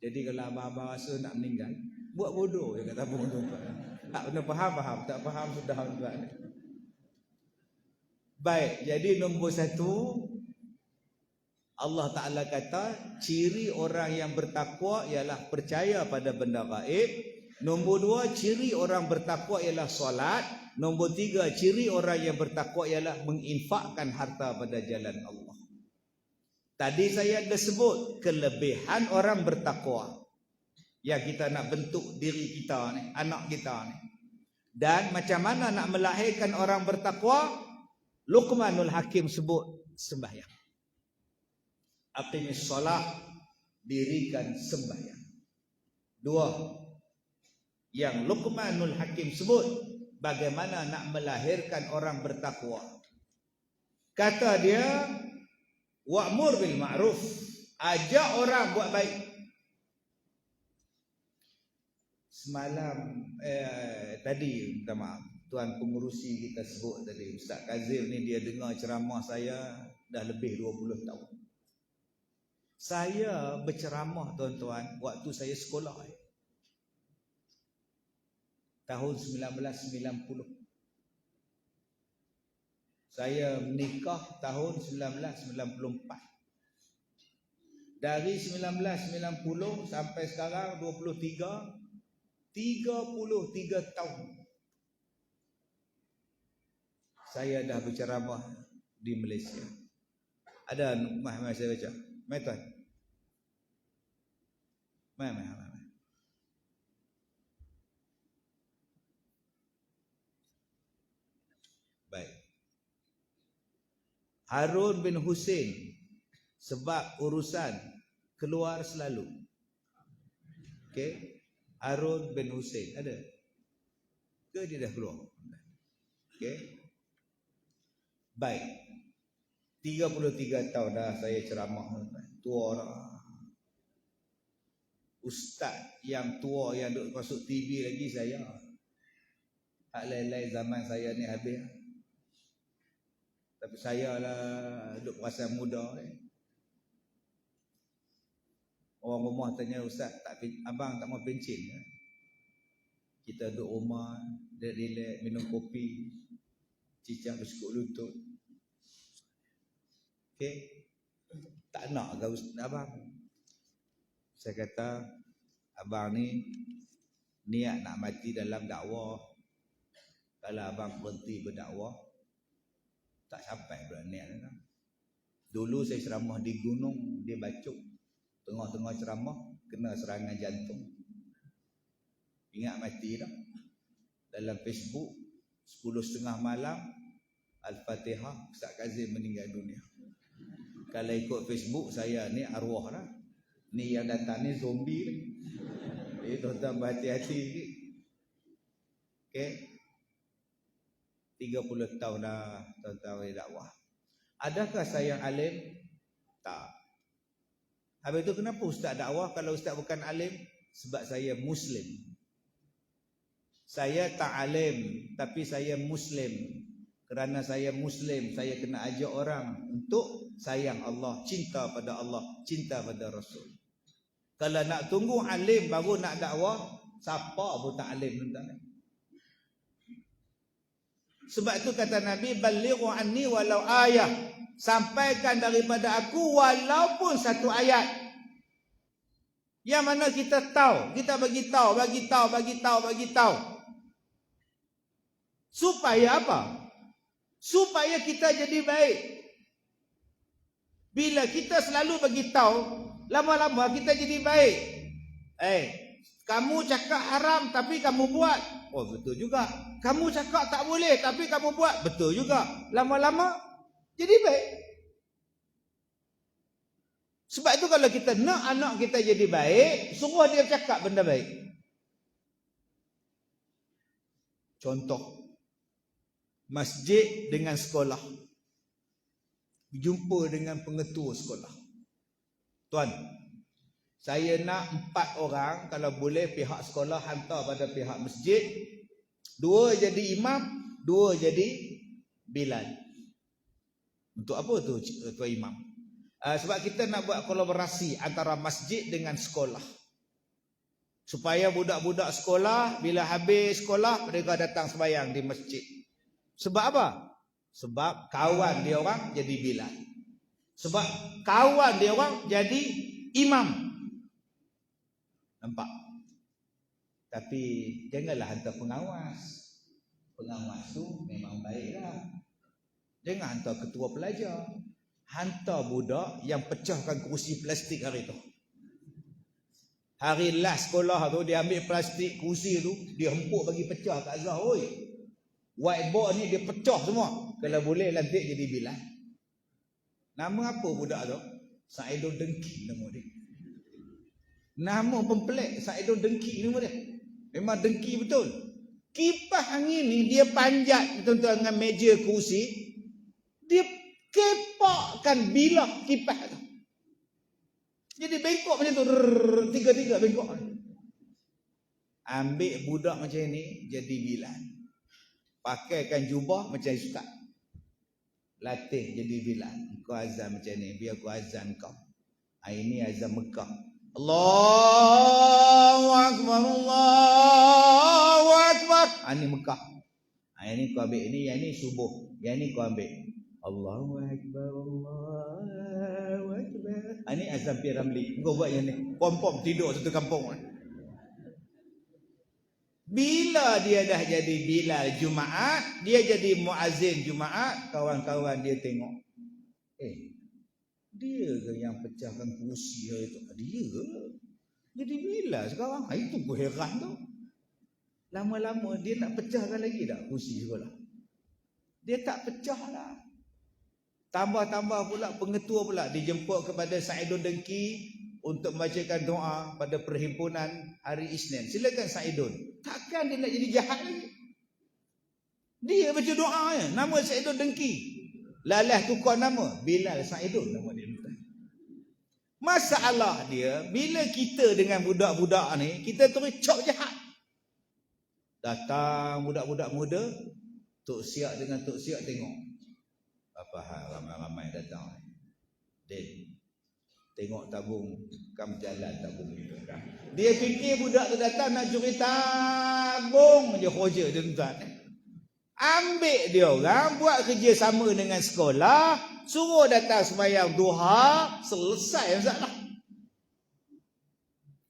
Jadi kalau abang-abang rasa nak meninggal, buat bodoh je kat tabung tu. Tak pernah faham, tak faham sudah tuan. Baik, jadi nombor 1, Allah Ta'ala kata ciri orang yang bertakwa ialah percaya pada benda gaib. Nombor 2, ciri orang bertakwa ialah solat. Nombor 3, ciri orang yang bertakwa ialah menginfakkan harta pada jalan Allah. Tadi saya ada sebut kelebihan orang bertakwa yang kita nak bentuk diri kita ni, anak kita ni. Dan macam mana nak melahirkan orang bertakwa? Luqmanul Hakim sebut sembahyang. Aqimis solat, dirikan sembahyang. 2, yang Luqmanul Hakim sebut bagaimana nak melahirkan orang bertakwa. Kata dia, wa'mur bil ma'ruf, ajak orang buat baik. Semalam tadi, minta maaf, tuan pengurusi kita sebut tadi, Ustaz Kazim ni dia dengar ceramah saya dah lebih 20 tahun. Saya berceramah tuan-tuan waktu saya sekolah. Tahun 1990. Saya menikah tahun 1994. Dari 1990 sampai sekarang 33 tahun. Saya dah berceramah di Malaysia. Ada mari saya baca. Mai tuan. Mai. Baik. Harun bin Hussein sebab urusan keluar selalu. Okey. Harun bin Hussein ada ke dia dah keluar? Okey. Baik. 33 tahun dah saya ceramah, tua dah. Ustaz yang tua yang duk masuk TV lagi saya. Hak lain-lain zaman saya ni habis. Tapi saya lah duk rasa muda. Orang rumah tanya, Ustaz, abang tak mau pencin ke? Kita duduk rumah, relax, minum kopi, cicah biskut lutut. Okey? Tak nak ke abang? Saya kata, abang ni niat nak mati dalam dakwah. Kalau abang berhenti berdakwah, tak sampai pula niat tu. Dulu saya ceramah di gunung, dia bacuk. Tengah-tengah ceramah, kena serangan jantung. Ingat mati dah. Dalam Facebook, 10.30 malam, Al-Fatihah, Ustaz Kazim meninggal dunia. Kalau ikut Facebook, saya ni arwah lah. Ni yang datang ni zombie ni. Jadi tuan-tuan berhati-hati. Okey. 30 tahun dah tuan-tuan dakwah. Adakah saya yang alim? Tak. Habis itu kenapa ustaz dakwah kalau ustaz bukan alim? Sebab saya Muslim. Saya tak alim, tapi saya Muslim. Kerana saya Muslim, saya kena ajak orang untuk sayang Allah, cinta pada Allah, cinta pada Rasul. Kalau nak tunggu alim baru nak dakwah, siapa pun tak alim tuan-tuan. Sebab itu kata Nabi, balighu anni walau ayah. Sampaikan daripada aku walaupun satu ayat. Yang mana kita tahu, kita bagi tahu. Supaya apa? Supaya kita jadi baik. Bila kita selalu bagi tahu, lama-lama kita jadi baik. Kamu cakap haram tapi kamu buat. Oh betul juga. Kamu cakap tak boleh tapi kamu buat. Betul juga. Lama-lama jadi baik. Sebab itu kalau kita nak anak kita jadi baik, suruh dia cakap benda baik. Contoh, masjid dengan sekolah. Jumpa dengan pengetua sekolah. Tuan, saya nak 4 orang, kalau boleh pihak sekolah hantar pada pihak masjid. 2 jadi imam, 2 jadi bilal. Untuk apa tu tuan imam? Sebab kita nak buat kolaborasi antara masjid dengan sekolah. Supaya budak-budak sekolah, bila habis sekolah, mereka datang sembahyang di masjid. Sebab apa? Sebab kawan dia orang jadi bilal. Sebab kawan dia orang jadi imam. Nampak? Tapi janganlah hantar pengawas. Pengawas tu memang baiklah. Jangan hantar ketua pelajar. Hantar budak yang pecahkan kerusi plastik hari tu. Hari last sekolah tu dia ambil plastik kerusi tu, dia hempuk bagi pecah kat Azhar. Oi. Whiteboard ni dia pecah semua. Kalau boleh lantik jadi bilal. Nama apa budak tu? Saidul Dengki nama dia. Nama pempelek Saidul Dengki nama dia. Memang dengki betul. Kipas angin ni dia panjat tuan-tuan dengan meja kerusi. Dia kepakkan bilah kipas tu. Jadi bengkok macam tu. Tiga-tiga bengkok. Ambil budak macam ni jadi bilal. Pakaikan jubah macam ustaz. Latih jadi bilal. Kau azan macam ni. Biar aku azan kau. Ini azan Mekah. Allahu Akbar. Allahu Akbar. Ini Mekah. Ini kau ambil. Yang ni subuh. Yang ni kau ambil. Allahu Akbar. Allahu Akbar. Ini azan Piramli. Kau buat yang ni. Pom-pom tidur satu kampung. Bila dia dah jadi Bilal Jumaat, dia jadi muazzin Jumaat, kawan-kawan dia tengok. Dia ke yang pecahkan kerusi hari tu? Dia ke? Jadi Bilal sekarang. Itu aku heran tu. Lama-lama dia nak pecahkan lagi tak kerusi sekolah? Dia tak pecah lah. Tambah-tambah pula pengetua pula dijemput kepada Saidun Dengki untuk membacakan doa pada perhimpunan hari Isnin. Silakan Saidun. Takkan dia nak jadi jahat lagi? Dia baca doa ya. Nama Saidun Dengki. Lalah tukar nama. Bilal Saidun nama dia. Masalah dia, bila kita dengan budak-budak ni, kita terus cok jahat. Datang budak-budak muda, Tok Siak dengan Tok Siak tengok. Apa hal ramai-ramai datang. Din, tengok tabung, kam jalan tabung itu kan. Dia fikir budak tu datang nak curi tabung je kerja dia tuan. Ambil dia orang, buat kerja sama dengan sekolah, suruh datang sembahyang duha, selesai masalah.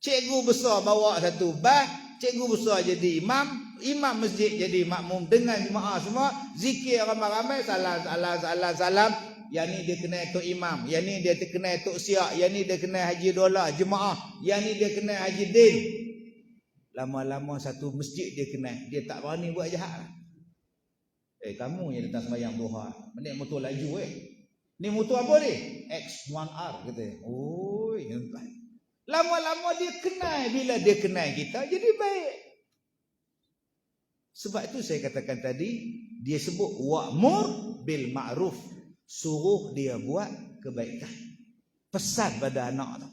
Cikgu besar bawa satu bas, cikgu besar jadi imam, imam masjid jadi makmum dengan jemaah semua, zikir ramai-ramai, salam. Yang ni dia kena tok imam, yang ni dia kena tok siak, yang ni dia kena haji dolar jemaah, yang ni dia kena haji din. Lama-lama satu masjid dia kena, dia tak berani buat jahat. Kamu yang datang sembahyang duha, menik motor laju Ni motor apa ni? X1R kata. Oi, nampak. Lama-lama dia kenal, bila dia kenal kita jadi baik. Sebab itu saya katakan tadi, dia sebut wa'mur bil ma'ruf, suruh dia buat kebaikan. Pesan pada anak tu.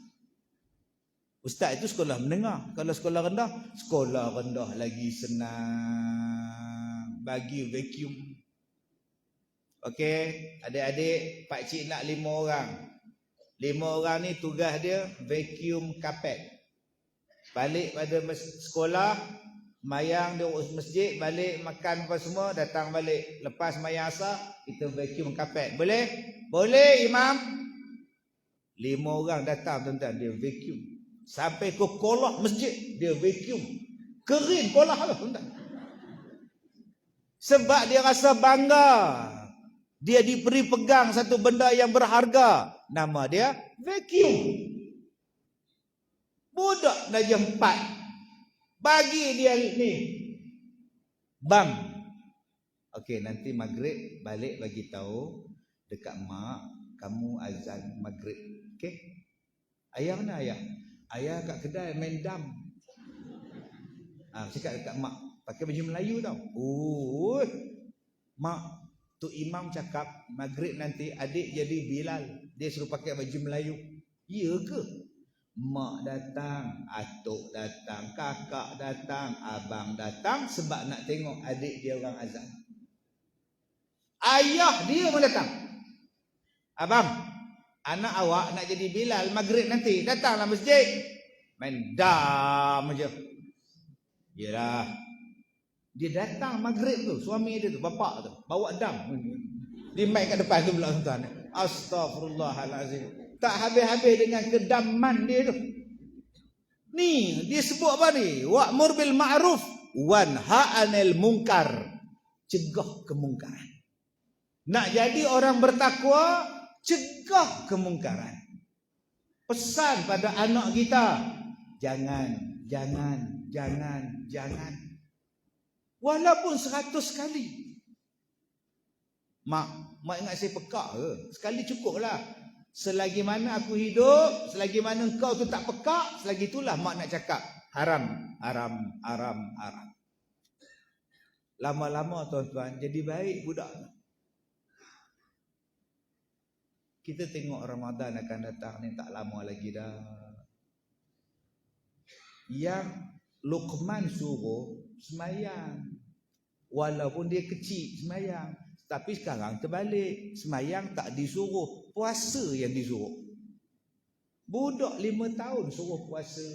Ustaz itu sekolah menengah. Kalau sekolah rendah lagi senang. Bagi vacuum. Okey, adik-adik, pak cik nak 5 orang. 5 orang ni tugas dia vacuum kapet. Balik pada sekolah, mayang dia urus masjid, balik makan apa semua, datang balik. Lepas mayang asar, kita vacuum kapet. Boleh? Boleh, Imam. 5 orang datang tuan-tuan, dia vacuum. Sampai ke kolah masjid, dia vacuum. Kering kolah lah tuan-tuan. Sebab dia rasa bangga. Dia diberi pegang satu benda yang berharga. Nama dia vacuum. Budak darjah 4. Bagi dia ni. Bang. Okey, nanti maghrib balik bagi tahu dekat mak kamu azan maghrib. Okey? Ayah mana ayah? Ayah kat kedai main dam. Cakap dekat mak. Pakai baju Melayu tau. Mak, tu imam cakap maghrib nanti adik jadi Bilal. Dia suruh pakai baju Melayu. Ya ke? Mak datang, atuk datang, kakak datang, abang datang sebab nak tengok adik dia orang azan. Ayah dia pun datang. Abang, anak awak nak jadi Bilal maghrib nanti. Datanglah masjid. Main dam je. Yalah. Dia datang maghrib tu, suami dia tu, bapak tu, bawa dam. Dia main kat depan tu pula tuan. Astaghfirullahalazim. Tak habis-habis dengan kedaman dia tu. Ni, dia sebut apa ni? Wa'mur bil ma'ruf wanha 'anil munkar. Cegah kemungkaran. Nak jadi orang bertakwa, cegah kemungkaran. Pesan pada anak kita, jangan. Walaupun 100 kali. Mak ingat saya pekak ke? Sekali cukup lah. Selagi mana aku hidup, selagi mana engkau tu tak pekak, selagi itulah mak nak cakap. Haram. Lama-lama tuan-tuan, jadi baik budak. Kita tengok Ramadan akan datang ni tak lama lagi dah. Yang Luqman suruh semayang. Walaupun dia kecil semayang. Tapi sekarang terbalik. Semayang tak disuruh. Puasa yang disuruh. Budak 5 tahun suruh puasa.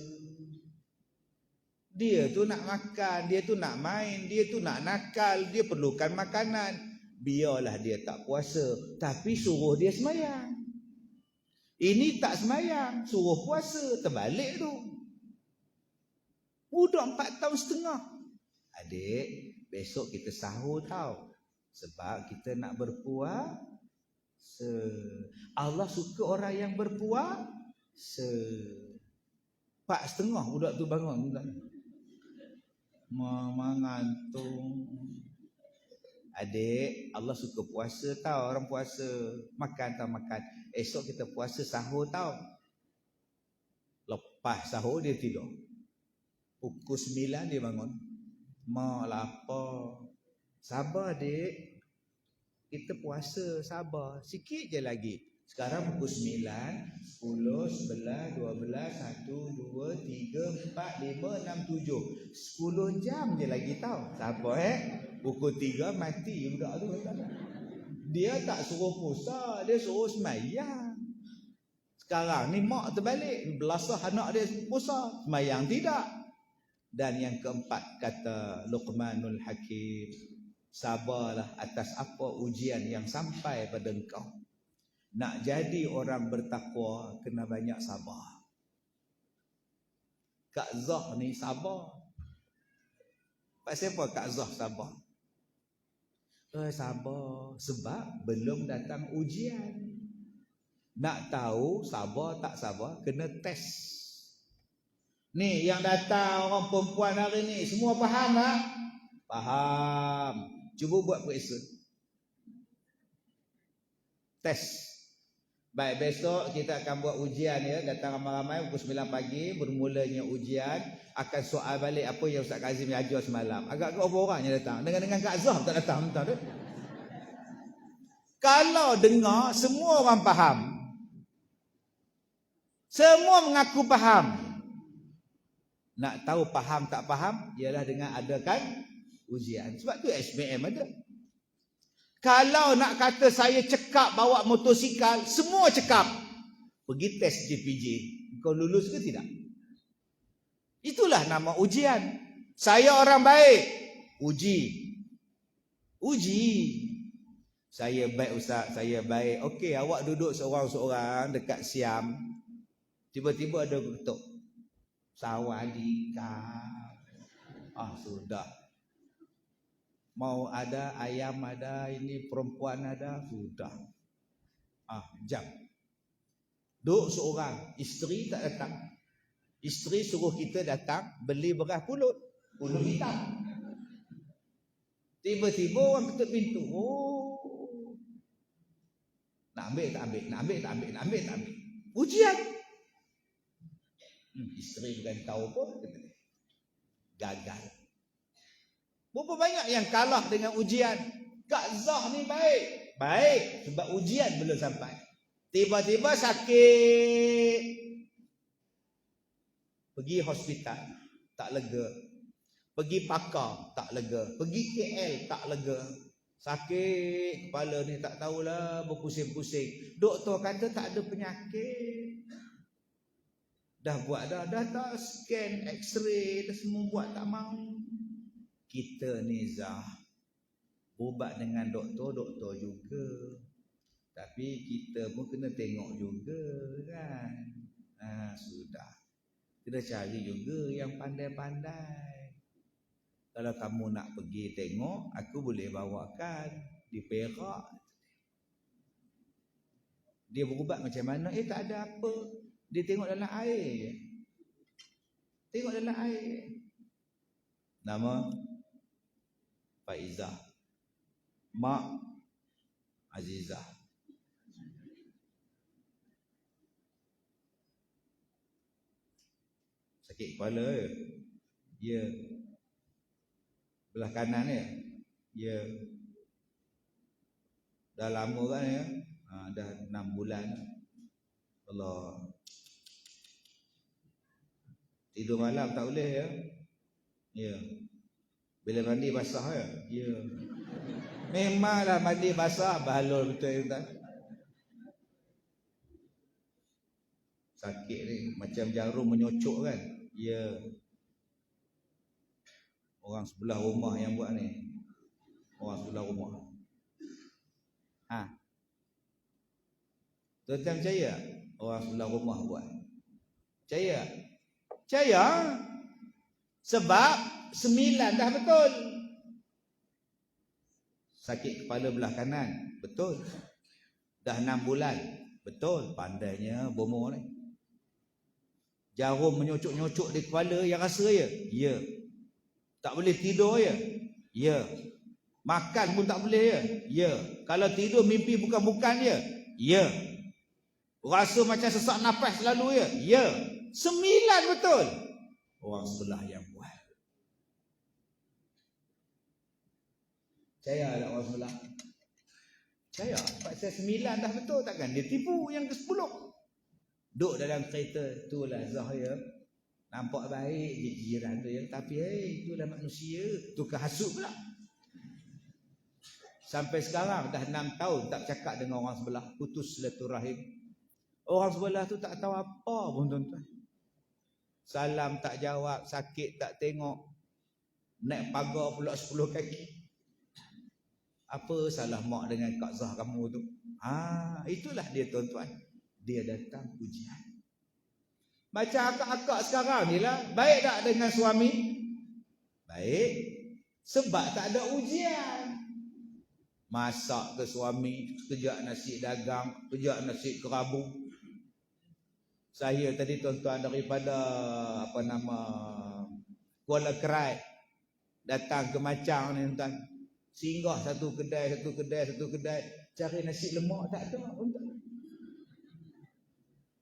Dia tu nak makan. Dia tu nak main. Dia tu nak nakal. Dia perlukan makanan. Biarlah dia tak puasa. Tapi suruh dia semayang. Ini tak semayang. Suruh puasa. Terbalik tu. Budak 4 tahun setengah. Adik, besok kita sahur tau. Sebab kita nak berpuasa. Allah suka orang yang berpuasa. 4:30 budak tu bangun. Mama ngantung. Adik, Allah suka puasa tau. Orang puasa. Makan tau makan. Esok kita puasa sahur tau. Lepas sahur dia tidur. Pukul 9 dia bangun. Mak lapar. Sabar adik. Kita puasa sabar. Sikit je lagi. Sekarang pukul 9, 10, 11, 12, 1, 2, 3, 4, 5, 6, 7. 10 jam je lagi tau. Sabar Pukul 3 mati budak tu. Dia tak suruh puasa, dia suruh semayang. Sekarang ni mak terbalik, belasah anak dia puasa, semayang tidak. Dan yang keempat kata Luqmanul Hakim, sabarlah atas apa ujian yang sampai pada engkau. Nak jadi orang bertakwa kena banyak sabar. Kak Zah ni sabar. Pasal apa Kak Zah sabar? Sabar sebab belum datang ujian. Nak tahu sabar tak sabar kena test. Ni yang datang orang perempuan hari ni semua faham tak? Faham. Cuba buat periksa. Test. Baik, besok kita akan buat ujian ya. Datang ramai-ramai pukul 9 pagi. Bermulanya ujian. Akan soal balik apa yang Ustaz Kazim ajar semalam. Agak-agak berapa orang yang datang. Dengan Kak Zah tak datang. Entah tu. Kalau dengar, semua orang faham. Semua mengaku faham. Nak tahu faham tak faham? Ialah dengan adakan ujian. Sebab tu SPM ada. Kalau nak kata saya cekap bawa motosikal, semua cekap. Pergi tes JPJ. Kau lulus ke tidak? Itulah nama ujian. Saya orang baik. Uji. Saya baik Ustaz, saya baik. Okey, awak duduk seorang-seorang dekat Siam. Tiba-tiba ada ketuk. Sawadika. Sudah. Mau ada, ayam ada, ini perempuan ada, sudah. Jam. Duduk seorang, isteri tak datang. Isteri suruh kita datang beli beras pulut hitam. Tiba-tiba orang ketuk pintu. Nak ambil tak ambil. Ujian. Isteri bukan tahu pun. Gagal. Berapa banyak yang kalah dengan ujian? Kak Zah ni baik. Baik. Sebab ujian belum sampai. Tiba-tiba sakit. Pergi hospital. Tak lega. Pergi pakar. Tak lega. Pergi KL. Tak lega. Sakit. Kepala ni tak tahulah. Berpusing-pusing. Doktor kata tak ada penyakit. Dah buat dah tak scan, x-ray. Dah semua buat tak mau. Kita ni Zah, ubat dengan doktor juga. Tapi kita pun kena tengok juga kan. Sudah. Kita cari juga yang pandai-pandai. Kalau kamu nak pergi tengok, aku boleh bawakan di Perak. Dia berubat macam mana? Tak ada apa. Dia tengok dalam air. Tengok dalam air. Nama Faizah. Mak Azizah. Sakit kepala ya? Ya. Belah kanan ya? Ya. Dah lama kan ya? Dah 6 bulan. Allah. Tidur malam tak boleh ya? Ya. Bila mandi basah ya? Ya. Memanglah mandi basah balol betul tak? Sakit ni macam jarum menyocok kan? Ya. Orang sebelah rumah yang buat ni. Orang sebelah rumah. Tuan-tuan percaya? Orang sebelah rumah buat. Percaya? Percaya. Sebab 9 dah betul. Sakit kepala belah kanan, betul. Dah 6 bulan, betul. Pandainya bomo ni. Jarum menyocok-nyocok di kepala, yang rasa ya? Ya. Tak boleh tidur ya? Ya. Makan pun tak boleh ya? Ya. Kalau tidur mimpi bukan-bukan ya? Ya. Rasa macam sesak nafas selalu ya? Ya. 9 betul. Orang sebelah yang buat. Percaya tak orang sebelah? Percaya. Pasal 9 dah betul, takkan dia tipu yang ke-10. Duduk dalam kereta, itulah Zahir. Nampak baik je jiran tu yang, tapi itulah manusia, tukar hasut pula. Sampai sekarang dah 6 tahun tak cakap dengan orang sebelah, putus silaturahim. Orang sebelah tu tak tahu apa pun tuan-tuan. Salam tak jawab, sakit tak tengok. Naik pagar pula 10 kaki. Apa salah mak dengan Kak Zah kamu tu? Itulah dia tuan-tuan. Dia datang ujian. Macam akak-akak sekarang ni lah. Baik tak dengan suami? Baik. Sebab tak ada ujian. Masak ke suami, kejap nasi dagang, kejap nasi kerabu. Saya tadi tuan-tuan daripada Kuala Kerai datang ke Macang ni tuan. Singgah satu kedai, cari nasi lemak tak ada.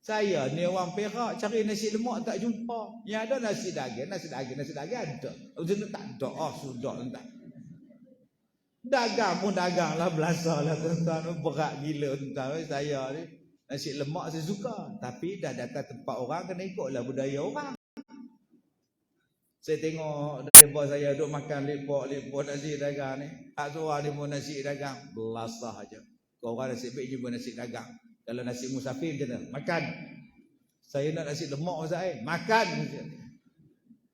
Saya ni orang Perak, cari nasi lemak tak jumpa. Yang ada nasi daging ada. Macam tak ada. Sudah tuan. Dagang pun dagang lah, belasalah tuan-tuan. Berat gila tuan. Saya ni nasi lemak saya suka, tapi dah datang tempat orang kena ikutlah budaya orang. Saya tengok mereka saya duduk makan lepok nasi dagang ni. Tak suruh dia pun nasi dagang. Belasah aja. Kau orang nasi baik jumpa nasi dagang. Kalau nasi musafir macam mana? Makan. Saya nak nasi lemak Ustaz makan.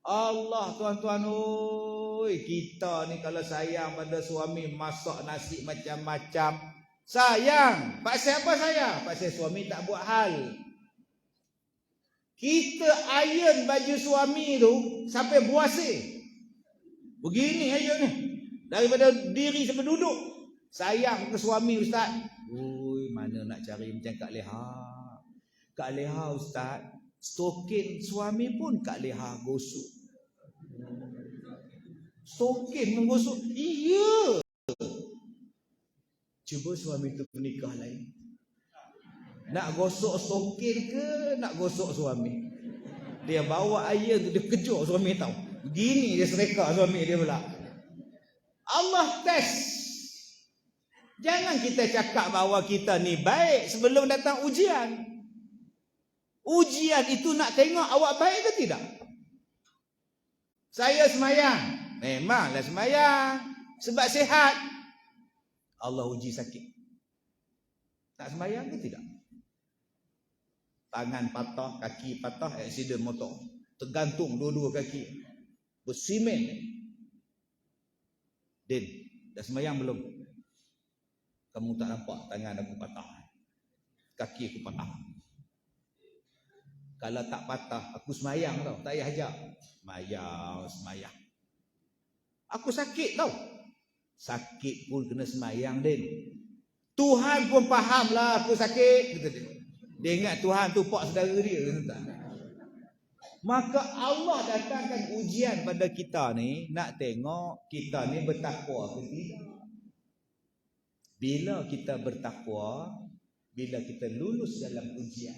Allah tuan-tuan oi, kita ni kalau sayang pada suami masak nasi macam-macam. Sayang. Pasal apa sayang? Pasal suami tak buat hal. Kita iron baju suami tu sampai buasir. Begini iron ni. Daripada diri sampai duduk. Sayang ke suami Ustaz. Ui, mana nak cari macam Kak Leha. Kak Leha Ustaz, stokin suami pun Kak Leha gosok. Stokin menggosok. Iya. Cuba suami tu menikah lain. Nak gosok stokin ke nak gosok suami? Dia bawa air tu, dia kejut suami tahu. Begini dia sereka suami dia pula. Allah test. Jangan kita cakap bahawa kita ni baik sebelum datang ujian. Ujian itu nak tengok awak baik ke tidak. Saya semayang. Memanglah semayang. Sebab sihat. Allah uji sakit. Tak semayang ke tidak? Tangan patah, kaki patah, aksiden motor. Tergantung dua-dua kaki. Bersimen. Din, dah semayang belum? Kamu tak nampak tangan aku patah. Kaki aku patah. Kalau tak patah, aku semayang tau. Tak payah ajak. Semayang. Aku sakit tau. Sakit pun kena semayang, Din. Tuhan pun fahamlah aku sakit. Kata dia. Dia ingat Tuhan tu pak saudara dia. Maka Allah datangkan ujian pada kita ni. Nak tengok kita ni bertakwa ke tidak. Bila kita bertakwa, bila kita lulus dalam ujian.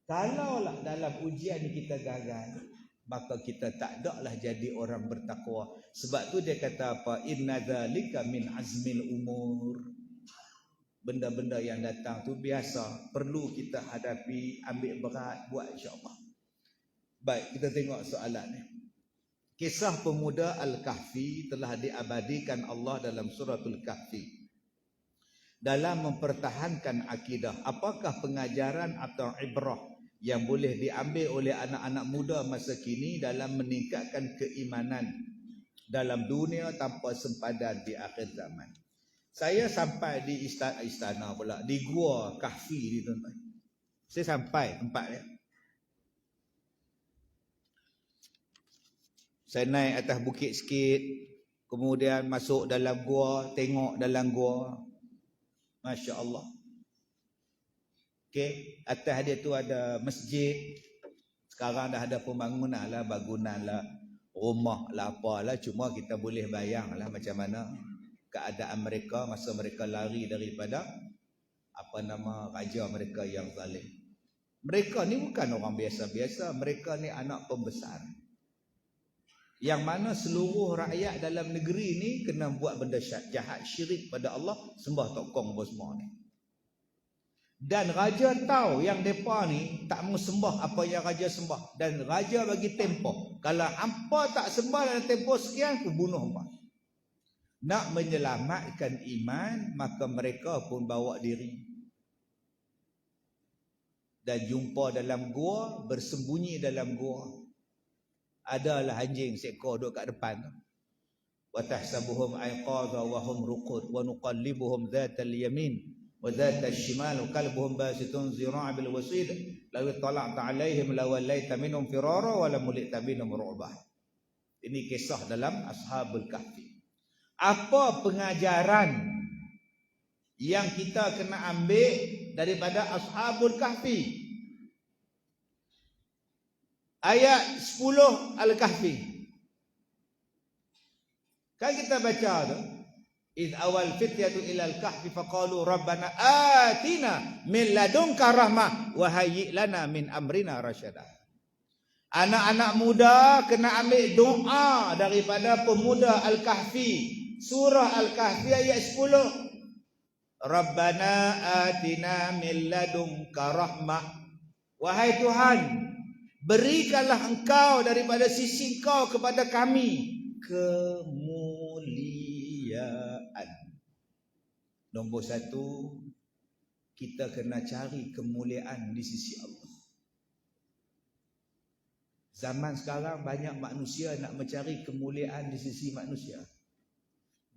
Kalaulah dalam ujian ni kita gagal, maka kita tak daklah jadi orang bertakwa. Sebab tu dia kata apa? Inna dzalika min azmil umur. Benda-benda yang datang tu biasa, perlu kita hadapi, ambil berat, buat insya-Allah. Baik, kita tengok soalan ni. Kisah pemuda Al-Kahfi telah diabadikan Allah dalam suratul Kahfi. Dalam mempertahankan akidah, apakah pengajaran atau ibrah yang boleh diambil oleh anak-anak muda masa kini dalam meningkatkan keimanan dalam dunia tanpa sempadan di akhir zaman? Saya sampai di istana pula, di Gua Kahfi ni tuan-tuan. Saya sampai tempat dia. Saya naik atas bukit sikit, kemudian masuk dalam gua, tengok dalam gua. Masya Allah. Okey, atas dia tu ada masjid. Sekarang dah ada pembangunan lah, bangunan lah, rumah lah, apalah. Cuma kita boleh bayang lah macam mana keadaan mereka masa mereka lari daripada raja mereka yang zalim. Mereka ni bukan orang biasa-biasa, mereka ni anak pembesar. Yang mana seluruh rakyat dalam negeri ni kena buat benda jahat, syirik pada Allah, sembah tokong apa semua ni. Dan raja tahu yang mereka ni tak mau sembah apa yang raja sembah. Dan raja bagi tempoh, kalau hampa tak sembah dalam tempoh sekian, aku bunuh hampa. Nak menyelamatkan iman, maka mereka pun bawa diri dan jumpa dalam gua, bersembunyi dalam gua. Adalah anjing seekor duduk kat depan tu. Wa tahsabuhum aiqadha wa hum ruqud wa nuqallibuhum dhatal yamin wa dhatal shimal qalbuhum basitun zira'a bil wasid law tala'ta 'alaihim lawallaita minhum firara wa lam mulita minhum ru'bah. Ini kisah dalam Ashabul Kahfi. Apa pengajaran yang kita kena ambil daripada Ashabul Kahfi? Ayat 10 Al-Kahfi. Kan kita baca tu, id awal fityatu ilal kahfi faqalu rabbana atina min ladunka rahmah wa hayyi lana min amrina rasyada. Anak-anak muda kena ambil doa daripada pemuda Al-Kahfi. Surah Al-Kahfi ayat 10. Rabbana atina min ladunka rahmah. Wahai Tuhan, berikanlah engkau daripada sisi engkau kepada kami kemuliaan. Nombor 1, kita kena cari kemuliaan di sisi Allah. Zaman sekarang banyak manusia nak mencari kemuliaan di sisi manusia.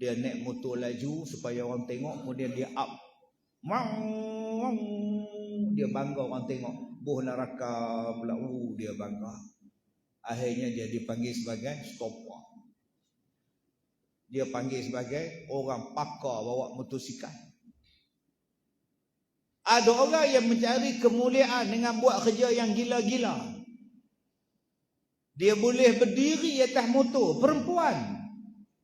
Dia naik motor laju supaya orang tengok, kemudian dia up. Dia bangga orang tengok. Buh neraka pula, dia bangga. Akhirnya dia dipanggil sebagai stopper. Dia panggil sebagai orang pakar bawa motosikal. Ada orang yang mencari kemuliaan dengan buat kerja yang gila-gila. Dia boleh berdiri atas motor, perempuan.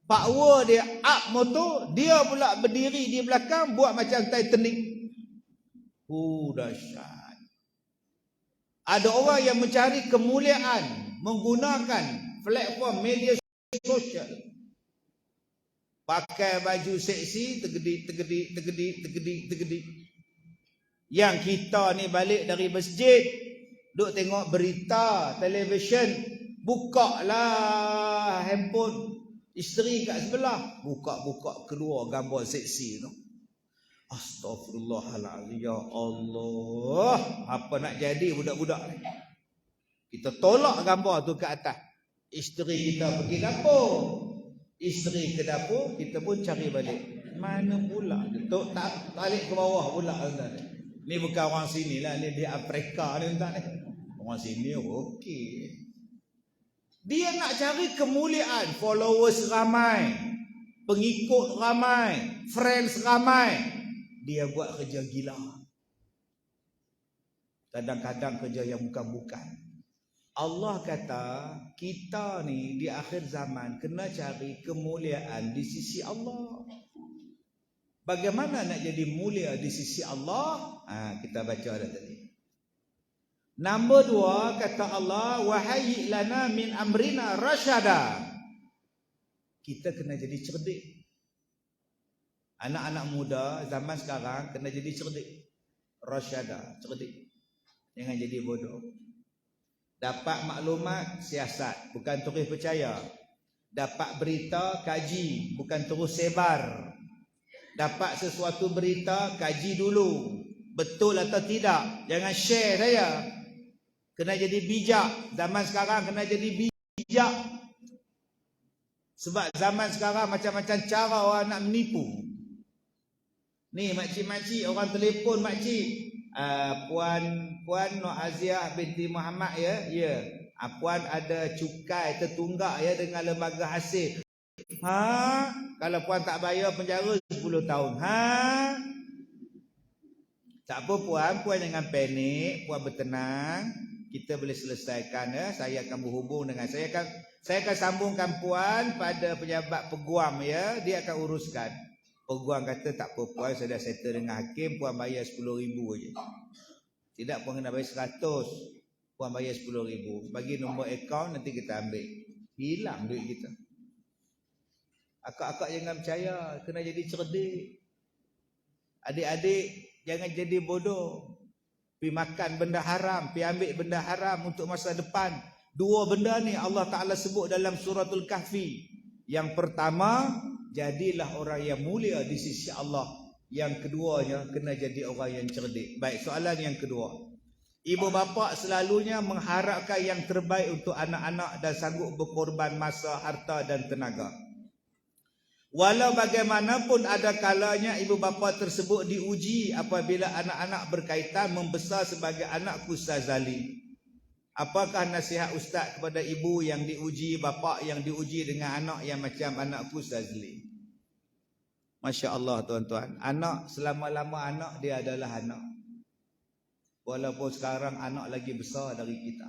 Power dia up motor, dia pula berdiri di belakang buat macam Titanic. Dahsyat. Ada orang yang mencari kemuliaan menggunakan platform media sosial. Pakai baju seksi, tergedik. Yang kita ni balik dari masjid, duk tengok berita, televisyen, buka lah handphone isteri kat sebelah, buka keluar gambar seksi tu. Astaghfirullahaladzim, ya Allah, apa nak jadi budak-budak ni? Kita tolak gambar tu ke atas. Isteri kita pergi dapur, isteri ke dapur, kita pun cari balik. Mana pula Tok tak balik ke bawah pula tuan. Ni bukan orang sini lah, ni di Afrika ni tuan. Orang sini okey. Dia nak cari kemuliaan, followers ramai, pengikut ramai, friends ramai. Dia buat kerja gila. Kadang-kadang kerja yang bukan-bukan. Allah kata, kita ni di akhir zaman kena cari kemuliaan di sisi Allah. Bagaimana nak jadi mulia di sisi Allah? Kita baca dah tadi. Nombor 2, kata Allah, wahayyi lana min amrina rasyada. Kita kena jadi cerdik. Anak-anak muda zaman sekarang kena jadi cerdik. Rasyada, cerdik. Jangan jadi bodoh. Dapat maklumat, siasat, bukan terus percaya. Dapat berita, kaji, bukan terus sebar. Dapat sesuatu berita, kaji dulu. Betul atau tidak. Jangan share saya. Kena jadi bijak. Zaman sekarang kena jadi bijak. Sebab zaman sekarang macam-macam cara orang nak menipu. Ni makcik-makcik, orang telefon makcik. Puan Nur Aziah binti Muhammad ya. Ya. Puan ada cukai tertunggak ya dengan lembaga hasil. Kalau puan tak bayar penjara 10 tahun. Tak apa puan jangan panik, puan bertenang. Kita boleh selesaikan ya. Saya akan berhubung dengan saya akan sambungkan puan pada pejabat peguam ya. Dia akan uruskan. Peguam kata tak apa puan, saya dah settle dengan hakim, puan bayar 10,000 je. Tidak puan kena bayar 100. Puan bayar 10,000. Bagi nombor akaun nanti kita ambil. Hilang duit kita. Akak-akak jangan percaya, kena jadi cerdik. Adik-adik jangan jadi bodoh. Pergi makan benda haram, pergi ambil benda haram untuk masa depan. Dua benda ni Allah Ta'ala sebut dalam suratul Kahfi. Yang pertama, jadilah orang yang mulia di sisi Allah. Yang keduanya, kena jadi orang yang cerdik. Baik, soalan yang kedua. Ibu bapa selalunya mengharapkan yang terbaik untuk anak-anak dan sanggup berkorban masa, harta dan tenaga. Walau bagaimanapun ada kalanya ibu bapa tersebut diuji apabila anak-anak berkaitan membesar sebagai anak Ustaz Zali. Apakah nasihat Ustaz kepada ibu yang diuji, bapa yang diuji dengan anak yang macam anak Ustaz Zali? Masya Allah tuan-tuan. Anak selama-lama anak dia adalah anak. Walaupun sekarang anak lagi besar dari kita.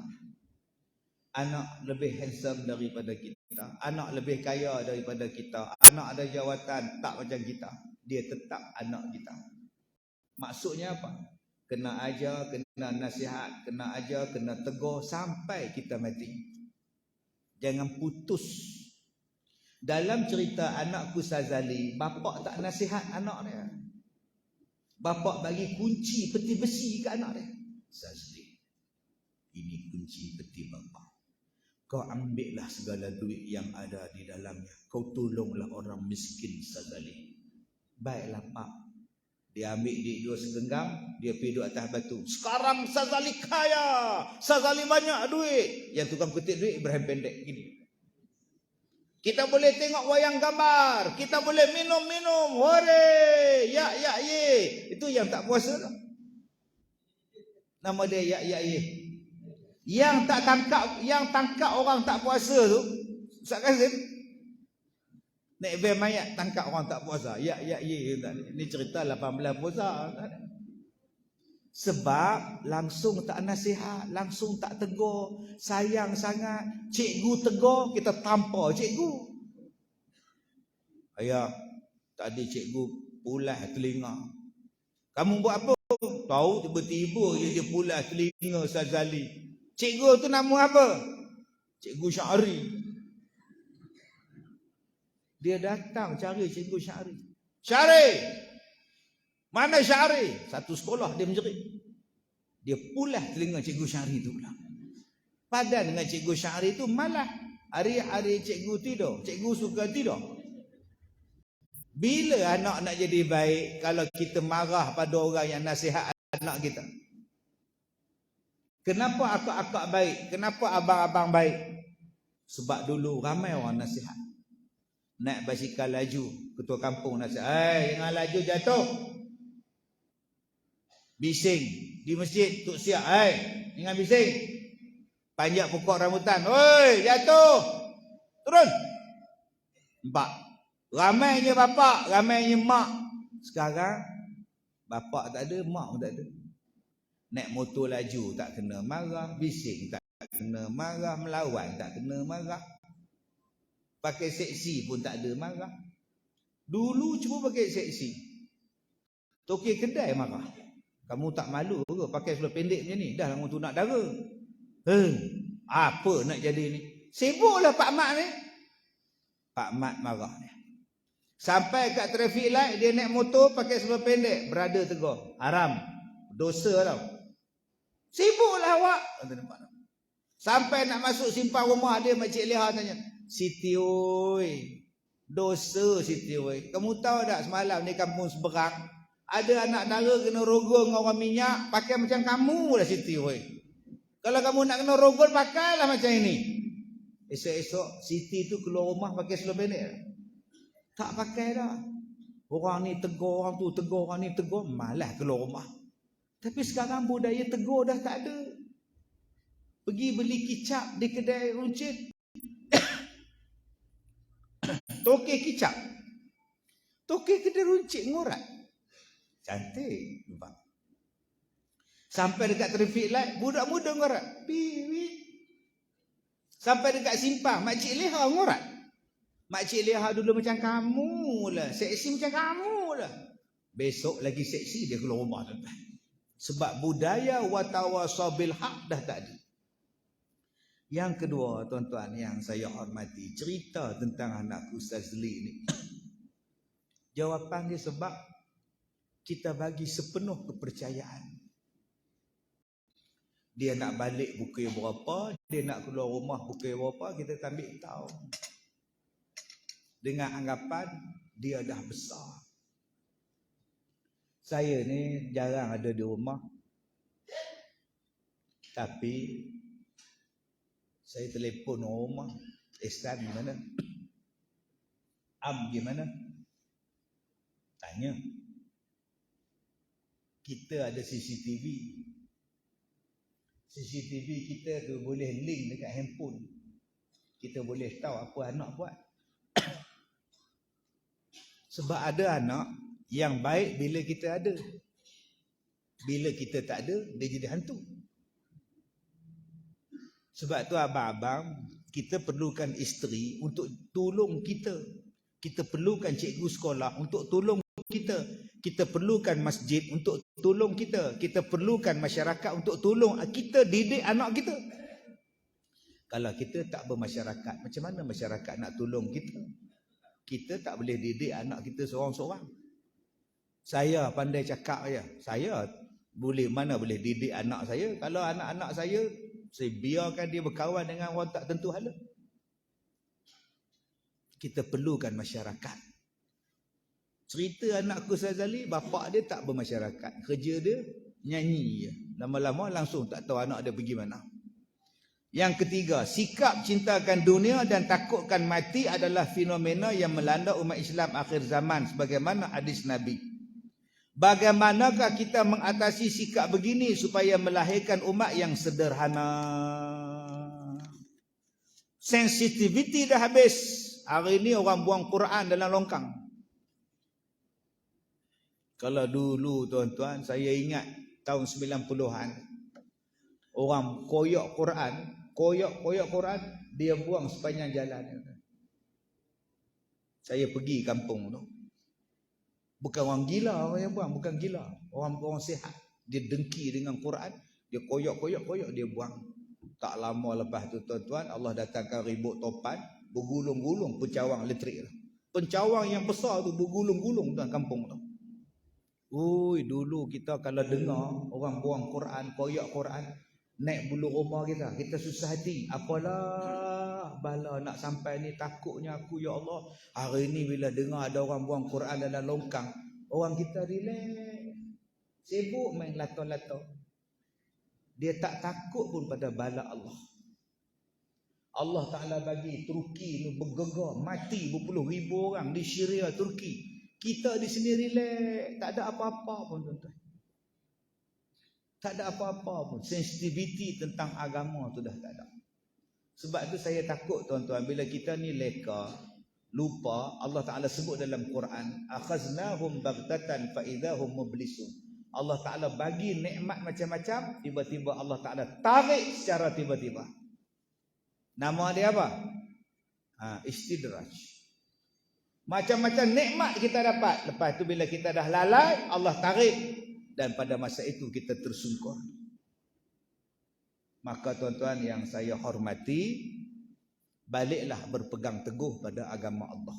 Anak lebih handsome daripada kita. Anak lebih kaya daripada kita. Anak ada jawatan tak macam kita. Dia tetap anak kita. Maksudnya apa? Kena ajar, kena nasihat, kena ajar, kena tegur sampai kita mati. Jangan putus. Dalam cerita anakku Sazali, bapak tak nasihat anak dia. Bapak bagi kunci peti besi ke anak dia. Sazali, ini kunci peti bapak. Kau ambillah segala duit yang ada di dalamnya. Kau tolonglah orang miskin Sazali. Baiklah pak. Dia ambil duit 2 segenggam. Dia pergi duduk atas batu. Sekarang Sazali kaya. Sazali banyak duit. Yang tukang kutip duit Ibrahim pendek gini. Kita boleh tengok wayang gambar. Kita boleh minum-minum. Hore. Ya, ye. Itu yang tak puasa tu. Nama dia ya, ye. Yang tangkap orang tak puasa tu. Ustaz Kazim. Naik van mayat tangkap orang tak puasa. Ya, ye. Ini cerita 18 puasa. Sebab langsung tak nasihat, langsung tak tegur, sayang sangat. Cikgu tegur, kita tampar cikgu. Ayah, tadi cikgu pulas telinga. Kamu buat apa? Tahu tiba-tiba dia pulas telinga Sazali. Cikgu tu nama apa? Cikgu Syahri. Dia datang cari cikgu Syahri. Syahri! Mana Syahri? Satu sekolah dia menjerit. Dia pulas telinga cikgu Syahri tu pula. Padan dengan cikgu Syahri tu malah. Hari-hari cikgu tidur. Cikgu suka tidur. Bila anak nak jadi baik kalau kita marah pada orang yang nasihat anak kita? Kenapa akak-akak baik? Kenapa abang-abang baik? Sebab dulu ramai orang nasihat. Naik basikal laju, ketua kampung nasihat, jangan laju jatuh. Bising di masjid Tok Siap, jangan bising. Panjat pokok rambutan, oi jatuh. Turun. 4. Ramainya bapak, ramainya mak. Sekarang bapak tak ada, mak pun tak ada. Naik motor laju tak kena marah, bising tak kena marah, melawan tak kena marah. Pakai seksi pun tak ada marah. Dulu cuma pakai seksi. Tokek kedai marah. Kamu tak malu ke pakai seluar pendek macam ni? Dah orang tu nak dara. Apa nak jadi ni? Sibuklah Pak Mat ni. Pak Mat marah ni. Sampai kat traffic light dia naik motor pakai seluar pendek. Brother tegur. Haram. Dosa tau. Sibuklah awak. Sampai nak masuk simpang rumah dia Makcik Leha tanya. Siti oi. Dosa Siti oi. Kamu tahu tak semalam ni kampung seberang ada anak dara kena rogol dengan orang minyak, pakai macam kamu lah Siti oi. Kalau kamu nak kena rogol pakailah macam ini. Esok-esok Siti tu keluar rumah pakai seluar pendek. Tak pakai dah. Orang ni tegur, orang tu tegur, orang ni tegur, malah keluar rumah. Tapi sekarang budaya tegur dah tak ada. Pergi beli kicap di kedai runcit. Tokek kicap. Tokek kedai runcit ngurat. Cantik. Nampak. Sampai dekat traffic light, budak-budak ngurat. Piwit. Sampai dekat simpang, Makcik Leha ngurat. Makcik Leha dulu macam kamu lah. Seksi macam kamu lah. Besok lagi seksi dia keluar rumah. Sebab budaya watawasabil haq dah tak ada. Yang kedua, tuan-tuan yang saya hormati, cerita tentang anakku Ustaz Zli ni. Jawapan dia sebab kita bagi sepenuh kepercayaan. Dia nak balik pukul berapa, dia nak keluar rumah pukul berapa, kita tak ambil tahu. Dengan anggapan dia dah besar. Saya ni jarang ada di rumah. Tapi saya telefon rumah, Ihsan gimana? Am gimana? Tanya. Kita ada CCTV. CCTV kita tu boleh link dekat handphone. Kita boleh tahu apa anak buat. Sebab ada anak yang baik bila kita ada. Bila kita tak ada, dia jadi hantu. Sebab tu abang-abang, kita perlukan isteri untuk tolong kita. Kita perlukan cikgu sekolah untuk tolong kita. Kita perlukan masjid untuk tolong kita. Kita perlukan masyarakat untuk tolong kita didik anak kita. Kalau kita tak bermasyarakat, macam mana masyarakat nak tolong kita? Kita tak boleh didik anak kita seorang-seorang. Saya pandai cakap ya. Saya mana boleh didik anak saya. Kalau anak-anak saya biarkan dia berkawan dengan orang tak tentu hala. Kita perlukan masyarakat. Cerita anakku Ustaz Ali, bapak dia tak bermasyarakat. Kerja dia nyanyi je. Lama-lama langsung tak tahu anak dia pergi mana. Yang ketiga, sikap cintakan dunia dan takutkan mati adalah fenomena yang melanda umat Islam akhir zaman sebagaimana hadis Nabi. Bagaimanakah kita mengatasi sikap begini supaya melahirkan umat yang sederhana? Sensitivity dah habis. Hari ini orang buang Quran dalam longkang. Kalau dulu tuan-tuan, saya ingat tahun 90-an. Orang koyok Quran, dia buang sepanjang jalan. Saya pergi kampung tu. Bukan orang gila orang yang buang, bukan gila. Orang sihat. Dia dengki dengan Quran, dia koyok, dia buang. Tak lama lepas tu tuan-tuan, Allah datangkan ribut topan, bergulung-gulung pencawang elektrik. Pencawang yang besar tu bergulung-gulung dalam kampung tu. Ui, dulu kita kalau dengar orang buang Quran, koyok Quran, naik bulu rumah kita susah hati. Apalah bala nak sampai ni, takutnya aku ya Allah. Hari ni bila dengar ada orang buang Quran dalam longkang, orang kita relax, sibuk main lato-lato. Dia tak takut pun pada bala Allah. Allah Ta'ala bagi Turki ni bergegar, mati berpuluh ribu orang di Syria, Turki. Kita di sini relax, tak ada apa-apa pun tuan-tuan. Tak ada apa-apa pun. Sensitivity tentang agama tu dah tak ada. Sebab tu saya takut tuan-tuan, bila kita ni leka, lupa, Allah Ta'ala sebut dalam Quran, akhaznahum baghtatan fa idahum mublisun. Allah Ta'ala bagi nikmat macam-macam, tiba-tiba Allah Ta'ala tarik secara tiba-tiba. Nama dia apa? Istidraj. Macam-macam nikmat kita dapat. Lepas tu bila kita dah lalai, Allah tarik. Dan pada masa itu kita tersungkur. Maka tuan-tuan yang saya hormati, baliklah berpegang teguh pada agama Allah.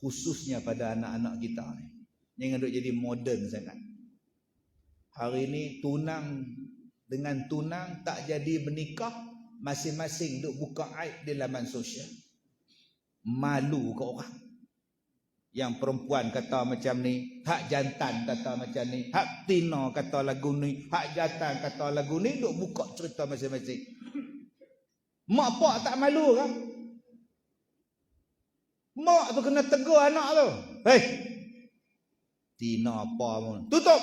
Khususnya pada anak-anak kita ni. Jangan duk jadi moden sangat. Hari ini tunang dengan tunang tak jadi menikah, masing-masing duk buka aib di laman sosial. Malu ke orang. Yang perempuan kata macam ni, hak jantan kata macam ni, hak tina kata lagu ni, hak jantan kata lagu ni, duk buka cerita masing-masing. Mak pak tak malu kan? Mak tu kena tegur anak tu. Hei, tina apa pun, tutup,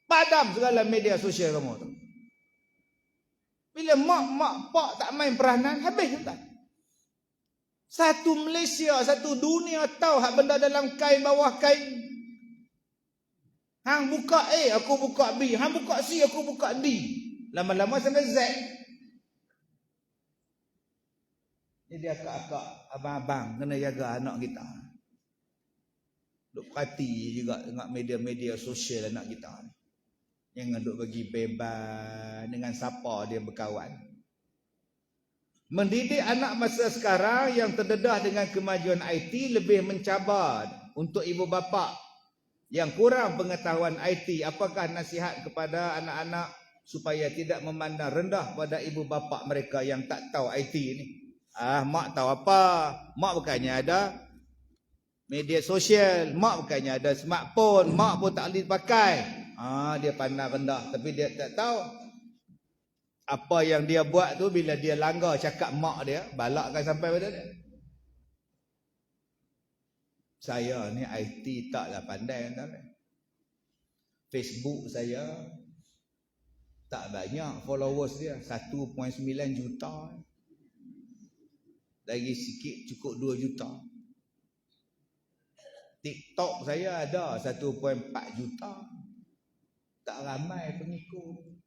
padam segala media sosial kamu tu. Bila mak pak tak main peranan, habis tuan. Satu Malaysia, satu dunia tahu hak benda dalam kain, bawah kain. Hang buka A, aku buka B. Hang buka C, aku buka D. Lama-lama sampai Z. Jadi akak-akak, abang-abang kena jaga anak kita. Duk perhati juga dengan media-media sosial anak kita. Jangan duk bagi bebas dengan siapa dia berkawan. Mendidik anak masa sekarang yang terdedah dengan kemajuan IT lebih mencabar untuk ibu bapa yang kurang pengetahuan IT. Apakah nasihat kepada anak-anak supaya tidak memandang rendah pada ibu bapa mereka yang tak tahu IT ni? Mak tahu apa? Mak bukannya ada media sosial, mak bukannya ada smartphone, mak pun tak boleh pakai. Dia pandang rendah, tapi dia tak tahu apa yang dia buat tu. Bila dia langgar cakap mak dia, balakkan sampai pada dia. Saya ni IT taklah pandai kan. Facebook saya tak banyak followers dia, 1.9 juta. Lagi sikit cukup 2 juta. TikTok saya ada 1.4 juta. Tak ramai pengikut.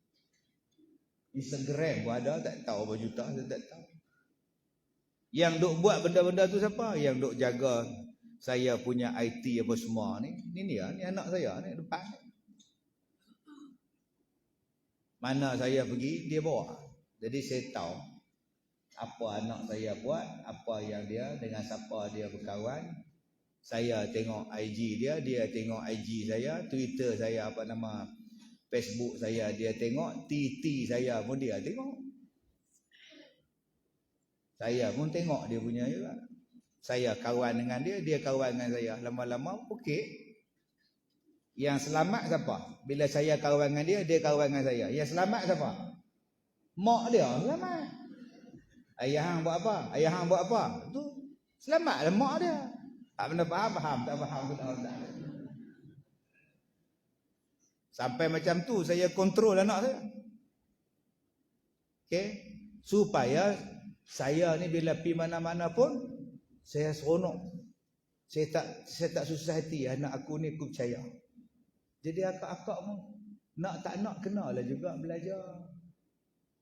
Instagram pun ada, tak tahu berapa juta, saya tak tahu. Yang duk buat benda-benda tu siapa? Yang duk jaga saya punya IT apa semua ni. Ni anak saya ni depan. Mana saya pergi, dia bawa. Jadi saya tahu apa anak saya buat, apa yang dia, dengan siapa dia berkawan. Saya tengok IG dia, dia tengok IG saya, Twitter saya apa nama, Facebook saya dia tengok, TT saya pun dia tengok. Saya pun tengok dia punya juga. Saya kawan dengan dia, dia kawan dengan saya. Lama-lama okey. Yang selamat siapa? Bila saya kawan dengan dia, dia kawan dengan saya. Yang selamat siapa? Mak dia selamat. Ayah hang buat apa? Ayah hang buat apa? Tu selamatlah mak dia. Tak pernah faham, tak faham. Sampai macam tu saya kontrol anak saya. Okey, supaya saya ni bila pergi mana-mana pun saya seronok. Saya tak susah hati anak aku ni aku percaya. Jadi akak-akak pun nak tak nak kenalah juga belajar.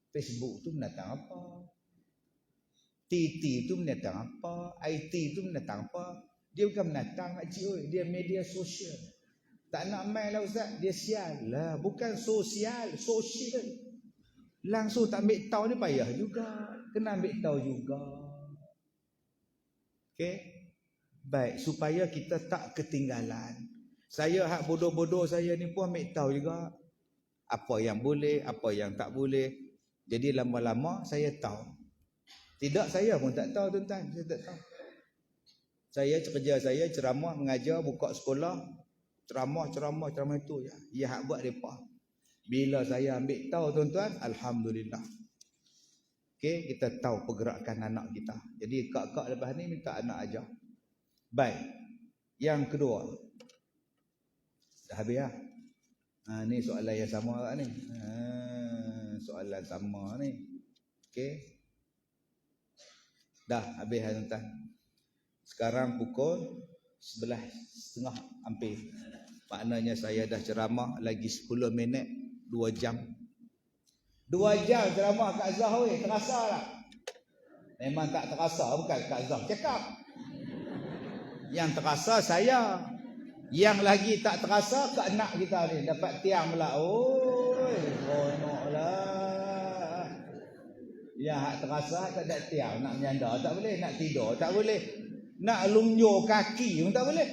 Facebook tu mendatang apa? TT tu mendatang apa? IT tu mendatang apa? Dia bukan mendatang makcik, dia media sosial. Tak nak main lah ustaz, dia sial lah. Bukan sosial. Langsung tak ambil tahu ni payah juga. Kena ambil tahu juga. Okey? Baik, supaya kita tak ketinggalan. Saya hak bodoh-bodoh saya ni pun ambil tahu juga. Apa yang boleh, apa yang tak boleh. Jadi lama-lama saya tahu. Tidak, saya pun tak tahu tuan-tuan. Saya tak tahu. Saya kerja saya ceramah, mengajar, buka sekolah. Ceramah itu ya. Ya hak buat depa. Bila saya ambil tahu tuan-tuan, alhamdulillah. Okey, kita tahu pergerakan anak kita. Jadi kak-kak lepas ni minta anak ajar. Baik. Yang kedua. Dah habis lah. Ni soalan yang sama ni. Soalan sama ni. Okey. Dah habis lah tuan-tuan. Sekarang pukul 11.30 hampir. Maknanya saya dah ceramah lagi 10 minit, 2 jam. 2 jam ceramah Kak Zah weh, terasa tak? Memang tak terasa, bukan Kak Zah cakap. Yang terasa saya. Yang lagi tak terasa Kak Nak kita ni dapat tiang pula. Oi, seronoklah. Yang hak terasa tak ada tiang, nak menyandar tak boleh, nak tidur tak boleh, nak lunjur kaki pun tak boleh.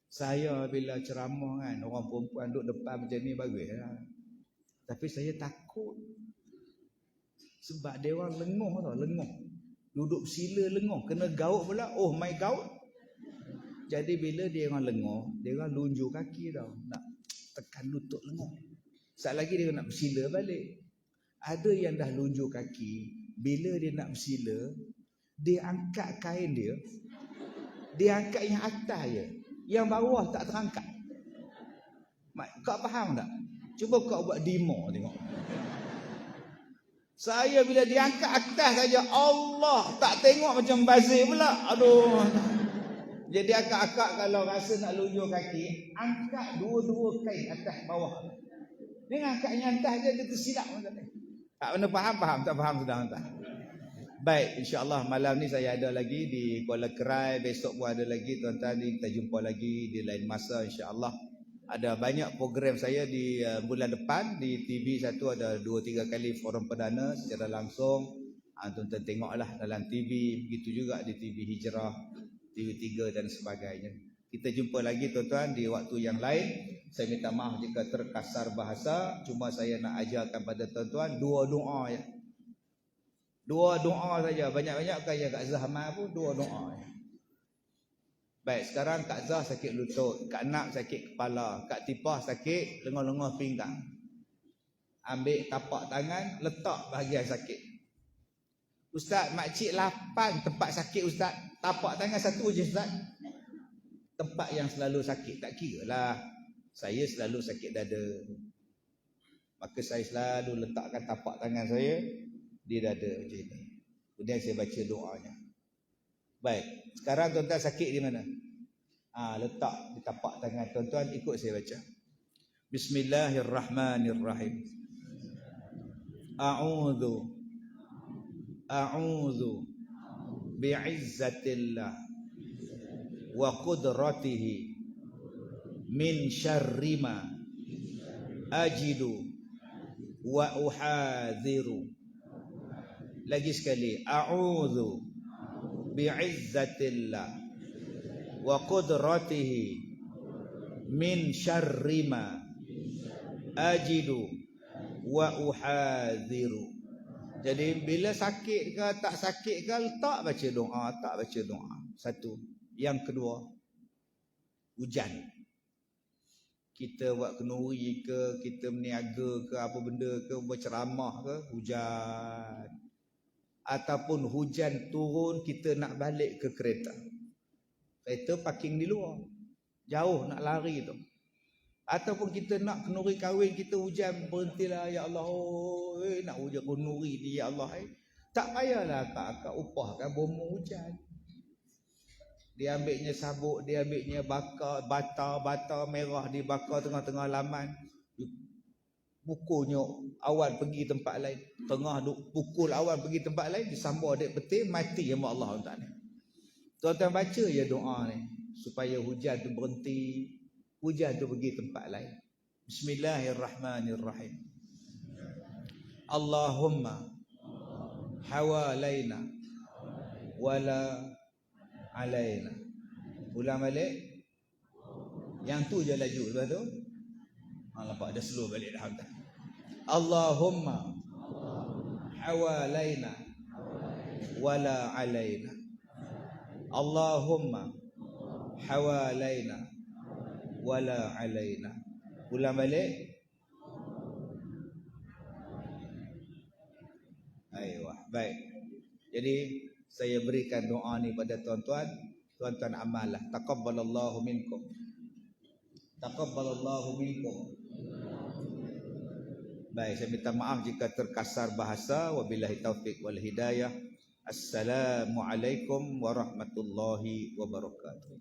Saya bila ceramah kan, orang perempuan duduk depan macam ni bagus lah. Tapi saya takut. Sebab dia orang lenguh tau, lenguh. Duduk sila lenguh, kena gaut pula. Oh my gaut. Jadi bila dia orang lenguh, dia orang lunjur kaki tau, nak tekan lutut lenguh. Sekejap lagi dia nak bersila balik. Ada yang dah lunjur kaki, bila dia nak bersila, dia angkat kain dia. Dia angkat yang atas je. Yang bawah tak terangkat. Kau faham tak? Cuba kau buat demo tengok. Saya bila diangkat atas saja, Allah tak tengok macam bazir pula. Aduh. Jadi akak-akak kalau rasa nak lujur kaki, angkat dua-dua kain atas bawah. Dengan angkatnya atas je, dia tersilap macam ni. Tak mana faham? Tak faham sudah entah. Baik, insya-Allah malam ni saya ada lagi di Kuala Kerai, besok pun ada lagi tuan-tuan, kita jumpa lagi di lain masa insya-Allah. Ada banyak program saya di bulan depan di TV satu, ada 2-3 kali forum perdana secara langsung. Tuan-tuan tengoklah dalam TV, begitu juga di TV Hijrah, TV3 dan sebagainya. Kita jumpa lagi tuan-tuan di waktu yang lain. Saya minta maaf jika terkasar bahasa, cuma saya nak ajarkan pada tuan-tuan 2 doa ya. 2 doa saja, banyak-banyak bukan ya Kak Zahman pun 2 doa ya. Baik, sekarang Kak Zah sakit lutut, Kak Nak sakit kepala, Kak Tipah sakit lengah-lengah pinggang. Ambil tapak tangan, letak bahagian sakit. Ustaz, makcik 8 tempat sakit Ustaz. Tapak tangan 1 je Ustaz. Tempat yang selalu sakit, tak kira lah. Saya selalu sakit dada. Maka saya selalu letakkan tapak tangan saya di dada macam ni. Kemudian saya baca doanya. Baik, sekarang tuan-tuan sakit di mana? Letak di tapak tangan tuan-tuan, ikut saya baca. Bismillahirrahmanirrahim. A'udzu bi'izzatillah wa qudratihi min syarri ma ajidu wa uhadhiru. Lagi sekali, a'udzu bi'izzatillah wa qudratihi min syarri ma ajidu wa uhadhiru. Jadi bila sakit ke tak sakit ke, tak baca doa, tak baca doa. Satu. Yang kedua, hujan. Kita buat kenduri ke, kita meniaga ke, apa benda ke, berceramah ke, hujan. Ataupun hujan turun, kita nak balik ke kereta. Kereta parking di luar. Jauh nak lari tu. Ataupun kita nak kenduri kahwin, kita hujan, berhentilah ya Allah. Nak hujan kenduri ni ya Allah. Tak payahlah akak-akak upahkan bomo hujan. Dia ambilnya sabuk, dia ambilnya bata merah dibakar tengah-tengah laman. Pukulnya awan pergi tempat lain. Tengah pukul awan pergi tempat lain, disambung adik petir, mati sama Allah Taala. Tuan-tuan baca je doa ni supaya hujan tu berhenti, hujan tu pergi tempat lain. Bismillahirrahmanirrahim. Allahumma hawalaina wala alaina. Ulang balik. Yang tu je laju lepas tu. Nampak dah slow balik dah. Allahumma hawalaina wala alaina. Allahumma hawalaina wala alaina. Ulang balik. Aywa, baik. Jadi saya berikan doa ni pada tuan-tuan, tuan-tuan amallah. Taqabbalallahu minkum. Taqabbalallahu minkum. Baik, saya minta maaf jika terkasar bahasa. Wabillahi taufiq wal hidayah. Assalamualaikum warahmatullahi wabarakatuh.